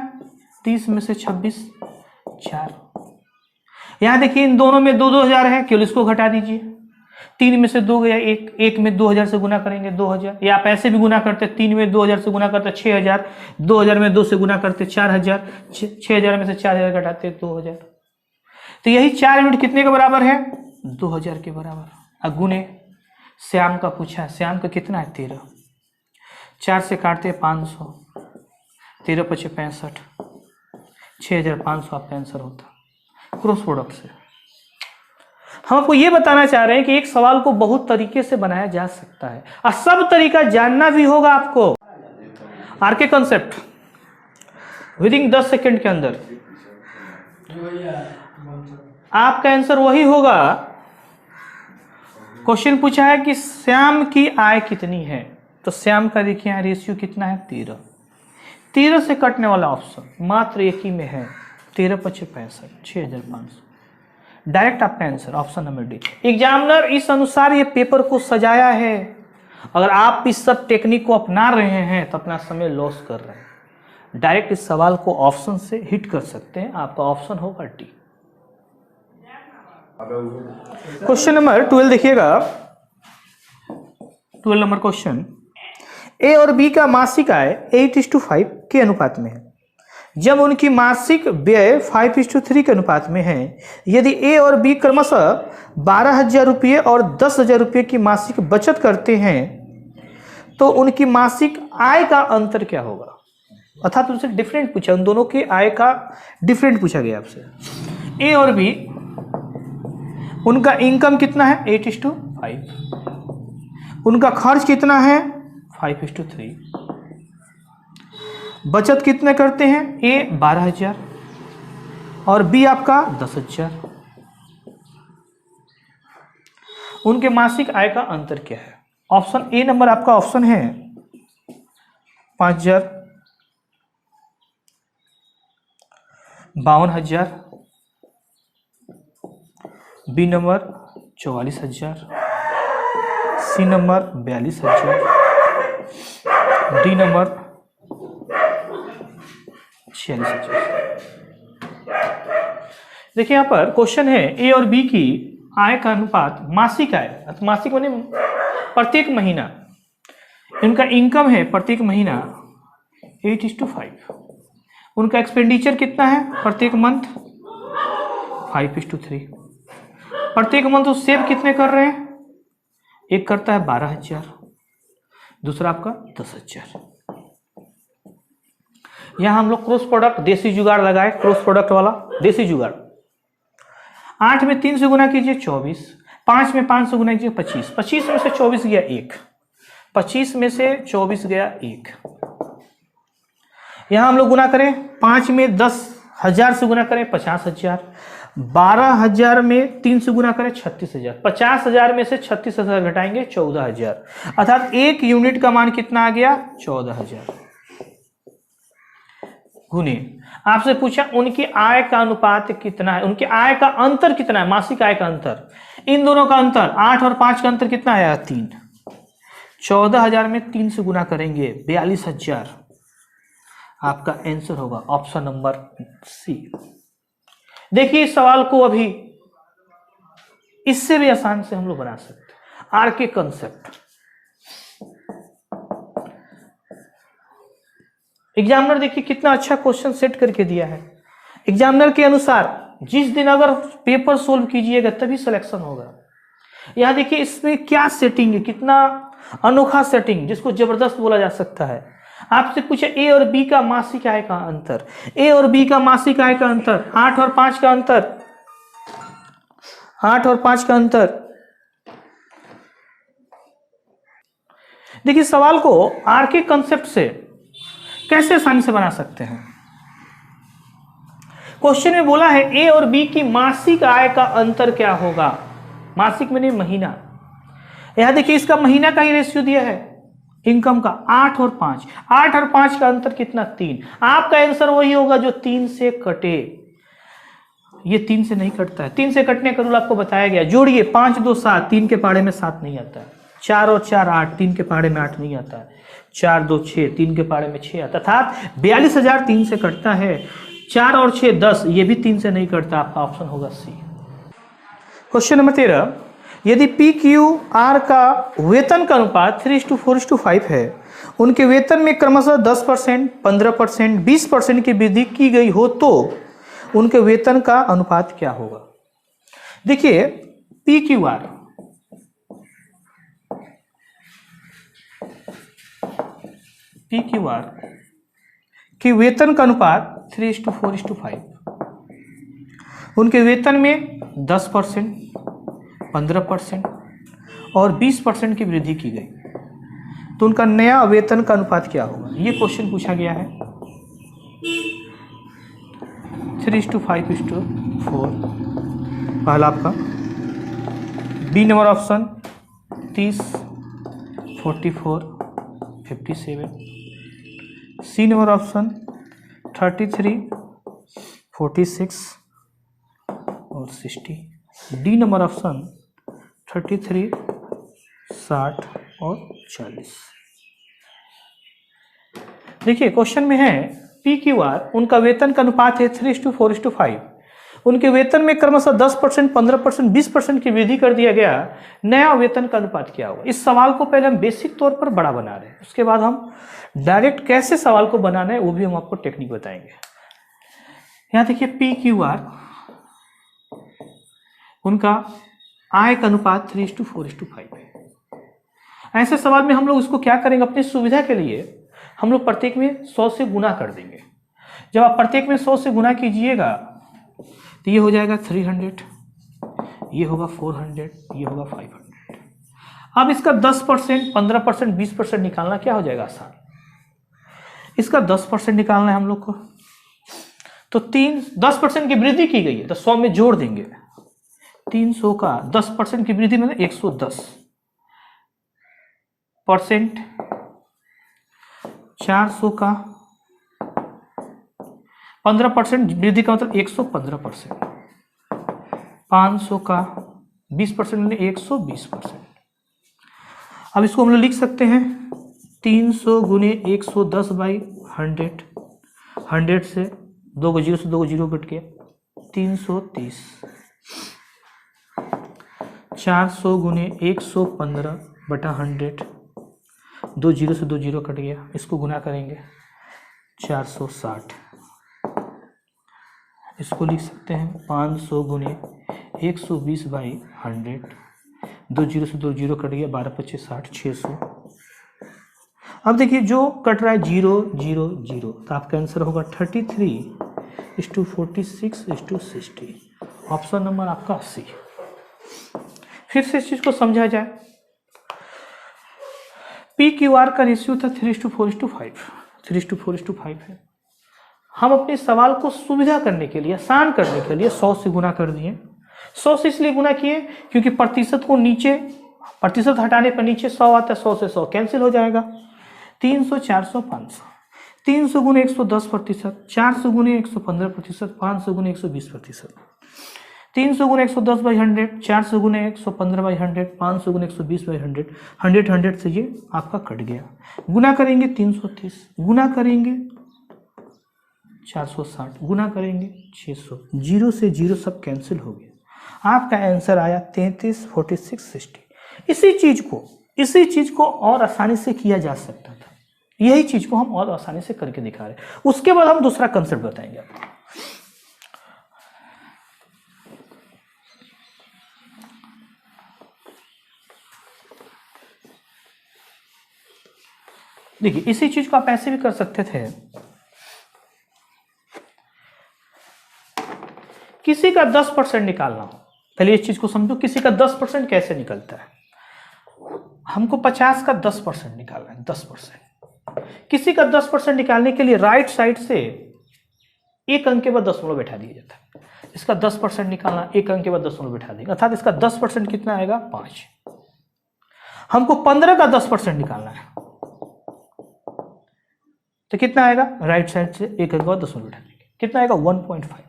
30 में से 26 4। यहां देखिए इन दोनों में 2,000 है, केवल इसको घटा दीजिए, 3 में से 2 गया 1, 1 में 2,000 से गुना करेंगे 2,000, या आप ऐसे भी गुना करते 3 में 2,000 से गुना करते 6,000, 2,000 में 2 से गुना करते 4,000, 6,000 में से 4,000 घटाते 2,000, तो यही 4 यूनिट कितने के बराबर है 2,000 के बराबर। गुने श्याम का पूछा है, श्याम का कितना है 13, 4 से काटते 500, 13 × 65, 6,500 आपका आंसर होता। क्रॉस प्रोडक्ट से हम आपको ये बताना चाह रहे हैं कि एक सवाल को बहुत तरीके से बनाया जा सकता है और सब तरीका जानना भी होगा आपको। आरके कॉन्सेप्ट विदिन 10 सेकंड के अंदर आपका आंसर वही होगा। क्वेश्चन पूछा है कि श्याम की आय कितनी है, तो श्याम का देखिए यहाँ रेशियो कितना है 13। 13 से कटने वाला ऑप्शन मात्र एक ही में है 13 × 65 6500। डायरेक्ट आपका answer option number D. Examiner इस अनुसार ये पेपर को सजाया है। अगर आप इस सब टेक्निक को अपना रहे हैं तो अपना समय लॉस कर रहे हैं। डायरेक्ट इस सवाल को ऑप्शन से हिट कर सकते हैं। आपका ऑप्शन होगा डी। क्वेश्चन नंबर 12 देखिएगा। 12 नंबर क्वेश्चन, ए और बी का मासिक आय 8:5 के अनुपात में है जब उनकी मासिक व्यय 5:3 के अनुपात में है। यदि ए और बी क्रमशः 12,000 रुपये और 10,000 रुपये की मासिक बचत करते हैं तो उनकी मासिक आय का अंतर क्या होगा। अर्थात उनसे डिफरेंट पूछा, उन दोनों के आय का डिफरेंट पूछा गया आपसे। ए और बी उनका इनकम कितना है 8:5, उनका खर्च कितना है 5:3, बचत कितने करते हैं, ए 12,000 और बी आपका 10,000। उनके मासिक आय का अंतर क्या है। ऑप्शन ए नंबर आपका ऑप्शन है 5,000, 52,000, B number 44,000, C number 42,000, D number 46,000। देखिए यहाँ पर क्वेश्चन है ए और बी की आय का अनुपात मासिक आय, मासिक माने प्रत्येक महीना, इनका इनकम है प्रत्येक महीना 8:5, उनका एक्सपेंडिचर कितना है प्रत्येक मंथ 5:3, प्रत्येक मंथ वो सेव कितने कर रहे हैं, एक करता है 12,000, दूसरा आपका 10,000। यहां हम लोग क्रॉस प्रोडक्ट देसी जुगाड़ लगाए, क्रॉस प्रोडक्ट वाला देसी जुगाड़। 8 में 3 से गुना कीजिए 24, 5 में 5 से गुना कीजिए 25, 25 में से 24 गया 1, 25 में से 24 गया 1। यहां हम लोग गुना करें, 5 में 10,000 से गुना करें 50,000, 12,000 में 3 से गुना करें 36,000, 50,000 में से 36,000 घटाएंगे 14,000, अर्थात एक यूनिट का मान कितना आ गया 14,000। गुने आपसे पूछा उनकी आय का अनुपात कितना है, उनकी आय का अंतर कितना है, मासिक आय का अंतर, इन दोनों का अंतर 8 और 5 का अंतर कितना आया 3, 14,000 में 3 से गुना करेंगे 42,000। आपका आंसर होगा ऑप्शन नंबर सी। देखिए इस सवाल को अभी इससे भी आसान से हम लोग बना सकते हैं। आर के कॉन्सेप्ट एग्जामिनर देखिए कितना अच्छा क्वेश्चन सेट करके दिया है। एग्जामिनर के अनुसार जिस दिन अगर पेपर सोल्व कीजिएगा तभी सिलेक्शन होगा। यहां देखिए इसमें क्या सेटिंग है, कितना अनोखा सेटिंग जिसको जबरदस्त बोला जा सकता है। आपसे पूछे ए और बी का मासिक आय का अंतर, ए और बी का मासिक आय का अंतर 8 और 5 का अंतर, 8 और 5 का अंतर। देखिए सवाल को आर के कॉन्सेप्ट से कैसे आसानी से बना सकते हैं। क्वेश्चन में बोला है ए और बी की मासिक आय का अंतर क्या होगा, मासिक में नहीं महीना। यहां देखिए इसका महीना का ही रेशियो दिया है इनकम का 8 और 5, 8 और 5 का अंतर कितना 3। आपका आंसर वही होगा जो 3 से कटे। ये 3 से नहीं कटता है, 3 से कटने का रूल आपको बताया गया। जोड़िए 5 2 7, 3 के पहाड़े में 7 नहीं आता है, 4 और 4 8, 3 के पहाड़े में 8 नहीं आता है, 4 2 6, 3 के पहाड़े में 6 आता, अर्थात 42,000 3 से कटता है। 4 और 6 10, ये भी 3 से नहीं कटता। आपका ऑप्शन होगा सी। क्वेश्चन नंबर 13, यदि पी क्यू आर का वेतन का अनुपात 3:4:5 है, उनके वेतन में क्रमशः 10%, 15%, 20% की वृद्धि की गई हो तो उनके वेतन का अनुपात क्या होगा। देखिए P Q R, P Q R की वेतन का अनुपात 3:4:5, उनके वेतन में 10%, 15% और 20% की वृद्धि की गई, तो उनका नया वेतन का अनुपात क्या होगा? ये क्वेश्चन पूछा गया है। 3:5:4 पहला आपका। B number option 30, 44, 57। C number option 33, 46 और 60। डी नंबर ऑप्शन 33, 60 और 40। देखिए क्वेश्चन में है PQR, उनका वेतन का अनुपात है 3:4:5। उनके वेतन में क्रमशः 10%, 15%, 20% की वृद्धि कर दिया गया। नया वेतन का अनुपात क्या होगा? इस सवाल को पहले हम बेसिक तौर पर बड़ा बना रहे हैं, उसके बाद हम डायरेक्ट कैसे सवाल को बनाना है वो भी हम आपको टेक्निक बताएंगे। यहां देखिए PQR, उनका आय का अनुपात 3:4:5 है। ऐसे सवाल में हम लोग उसको क्या करेंगे, अपनी सुविधा के लिए हम लोग प्रत्येक में 100 से गुना कर देंगे। जब आप प्रत्येक में 100 से गुना कीजिएगा तो ये हो जाएगा 300, ये होगा 400, ये होगा 500। अब इसका 10%, 15%, 20% निकालना क्या हो जाएगा? आसान। इसका 10% निकालना है हम लोग को, तो 10% की वृद्धि की गई है तो 100 में जोड़ देंगे। 300 का 10% की वृद्धि मतलब 110%। 400 का 15% वृद्धि का मतलब 115%। 500 का 20% मतलब 120%। अब इसको हम लोग लिख सकते हैं 300 गुने 110/100। 100 से 2 को 0 से 2 को 0 कट गया, 330। 400 गुने 115/100, 2 0 से 2 0 कट गया, इसको गुना करेंगे 460। इसको लिख सकते हैं 500 गुने 120/100, 2 0 से 2 0 कट गया, 12 25 60, 600। अब देखिए जो कट रहा है 0 0 0, तो आपका आंसर होगा 33:46:60। ऑप्शन नंबर आपका 80। फिर से इस चीज को समझा जाए। PQR का रेशियो था 3:4:5, 3:4:5 है। हम अपने सवाल को सुविधा करने के लिए, आसान करने के लिए 100 से गुना कर दिए। 100 से इसलिए गुना किए क्योंकि प्रतिशत को नीचे, प्रतिशत हटाने पर नीचे 100 आता है, 100 से 100 कैंसिल हो जाएगा। 300, 400, 500। 300 गुने 110%, 400 गुने 115%, 500 गुने 120%। 300 गुने 110/100, 400 गुने 115/100, 500 गुने 120/100। 100 100 से ये आपका कट गया। गुना करेंगे 330, गुना करेंगे 460, गुना करेंगे 600, 0 से 0 सब कैंसिल हो गया। आपका आंसर आया 33:46:60। इसी चीज को और आसानी से किया जा सकता था। यही चीज को हम और आसानी से करके दिखा रहे हैं। उसके बाद हम दूसरा कंसेप्ट बताएंगे आपको। देखिए इसी चीज को आप ऐसे भी कर सकते थे। किसी का 10% निकालना हो, पहले इस चीज को समझो, किसी का 10% कैसे निकलता है। हमको 50 का 10% निकालना है, 10%। किसी का 10% निकालने के लिए राइट साइड से एक अंक के बाद दशमलव बैठा दिया जाता है। इसका 10% निकालना, एक अंक के बाद दशमलव बैठा देंगे, अर्थात इसका 10% कितना आएगा? 5। हमको 15 का 10% निकालना है तो कितना आएगा? राइट साइड से एक अंक के बाद दशमलव बैठा देंगे, कितना आएगा? 1.5।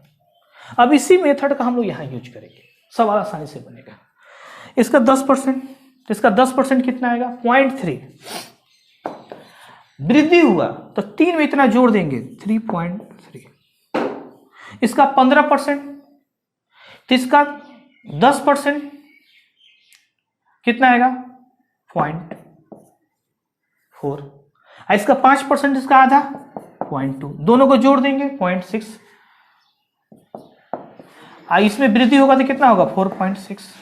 अब इसी मेथड का हम लोग यहां यूज करेंगे, सवाल आसानी से बनेगा। इसका 10%, तो इसका 10% कितना आएगा? 0.3। वृद्धि हुआ तो 3 में इतना जोड़ देंगे, 3.3। इसका 15%, तो इसका 10% कितना आएगा? 0.4। इसका 5%, इसका आधा 0.2, दोनों को जोड़ देंगे 0.6। इसमें वृद्धि होगा तो कितना होगा? 4.6।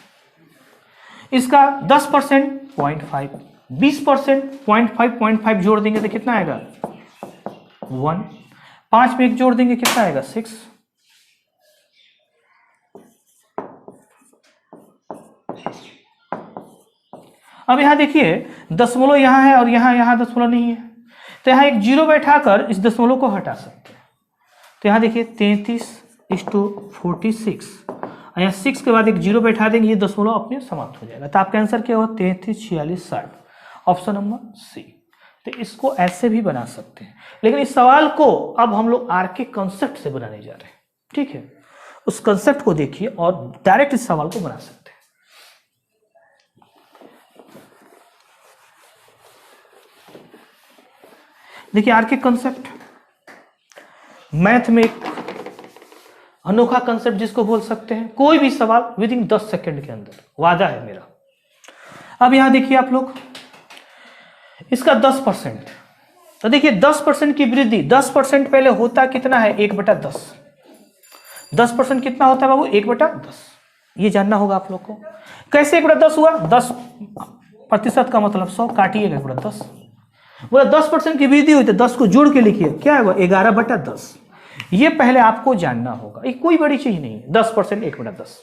इसका 10% 0.5, 20% 0.5 जोड़ देंगे तो कितना आएगा? 1। 5 में 1 जोड़ देंगे कितना आएगा? 6। अब यहाँ देखिए दशमलव यहाँ है और यहाँ दशमलव नहीं है, तो यहाँ एक जीरो बैठाकर इस दशमलव को हटा सकते हैं। तो यहाँ देखिए 33:46, यहाँ 6 के बाद एक जीरो बैठा देंगे, ये दशमलव अपने समाप्त हो जाएगा। तो आपका आंसर क्या होगा? 33, 46, 60, ऑप्शन नंबर सी। तो इसको ऐसे भी बना सकते हैं, लेकिन इस सवाल को अब हम लोग आर के कंसेप्ट से बनाने जा रहे हैं, ठीक है। उस कंसेप्ट को देखिए और डायरेक्ट इस सवाल को बना सकते हैं। देखिए आर के कंसेप्ट मैथ में एक अनोखा कंसेप्ट जिसको बोल सकते हैं, कोई भी सवाल विदिन 10 सेकंड के अंदर, वादा है मेरा। अब यहां देखिए आप लोग, इसका 10%, तो देखिए 10% की वृद्धि, 10% पहले होता कितना है? 1/10। 10% कितना होता है बाबू? 1/10। ये जानना होगा आप लोग को। कैसे 1/10 हुआ? 10% का मतलब 100, काटिएगा 1/10, बोला 10% की वृद्धि हुई तो 10 को जोड़ के लिखिए, क्या होगा? 11/10। ये पहले आपको जानना होगा, ये कोई बड़ी चीज नहीं है। 10% 1/10,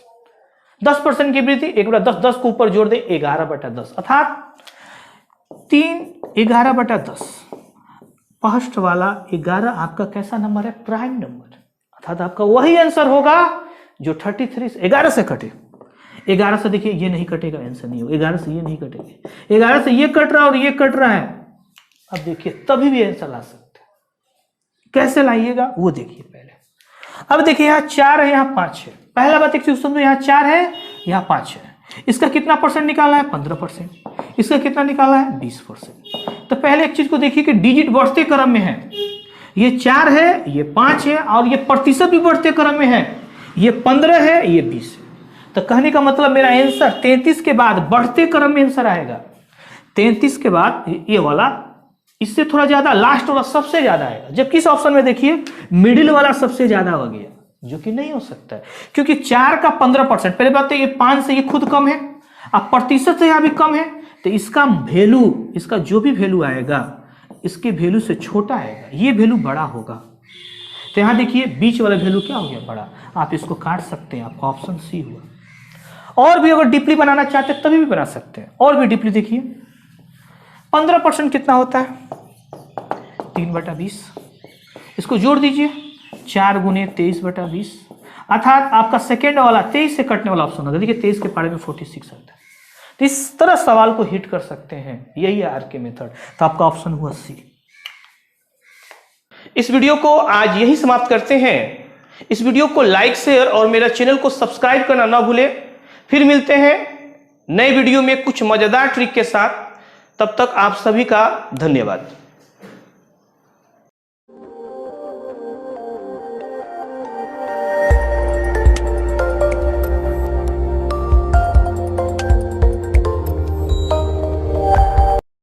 10% की वृद्धि 1/10, 10 को ऊपर जोड़ दे 11/10, अर्थात 3 11/10। फर्स्ट वाला 11 आपका कैसा नंबर है? प्राइम नंबर, अर्थात आपका वही आंसर होगा जो 33 11 से कटे। 11 से देखिए ये नहीं कटेगा, आंसर नहीं होगा। 11 से ये नहीं कटेगा, 11 से ये कट रहा है और ये कट रहा है। अब देखिए तभी भी आंसर ला सकते हैं। कैसे लाइएगा वो देखिए पहले। अब देखिए यहाँ 4 है, यहाँ 5 है। पहला बात एक चीज समझो, यहाँ 4 है, यहाँ 5 है। इसका कितना परसेंट निकालना है? 15%। इसका कितना निकालना है? 20%। तो पहले एक चीज को देखिए कि डिजिट बढ़ते क्रम में है। ये 4 है, ये 5 है, और ये प्रतिशत भी बढ़ते क्रम में है। ये 15 है, ये 20 है। तो कहने का मतलब मेरा आंसर 33 के बाद बढ़ते क्रम में आंसर आएगा। 33 के बाद ये वाला, इससे थोड़ा ज्यादा, लास्ट वाला सबसे ज्यादा आएगा। जबकि इस ऑप्शन में देखिए मिडिल वाला सबसे ज्यादा हो गया, जो कि नहीं हो सकता है, क्योंकि 4 का 15%। पहले बात तो ये 5 से ये खुद कम है, अब प्रतिशत से यहां भी कम है, तो इसका वैल्यू, इसका जो भी वैल्यू आएगा इसके वैल्यू से छोटा आएगा, ये वैल्यू बड़ा होगा। तो यहां देखिए बीच वाला वैल्यू क्या हो गया? बड़ा। आप इसको काट सकते हैं, आपका ऑप्शन सी हुआ। और भी अगर डीपली बनाना चाहते हैं तभी भी बना सकते हैं। और भी डीपली देखिए, 15% कितना होता है? 3/20। इसको जोड़ दीजिए, 4 × 23/20, अर्थात आपका सेकेंड वाला 23 से कटने वाला ऑप्शन होगा। देखिए 23 के पारे में 46 आता है। तो इस तरह सवाल को हिट कर सकते हैं, यही है आर के मेथड। तो आपका ऑप्शन हुआ सी। इस वीडियो को आज यही समाप्त करते हैं। इस वीडियो को लाइक, शेयर और मेरा चैनल को सब्सक्राइब करना ना भूलें। फिर मिलते हैं नए वीडियो में कुछ मजेदार ट्रिक के साथ। तब तक आप सभी का धन्यवाद।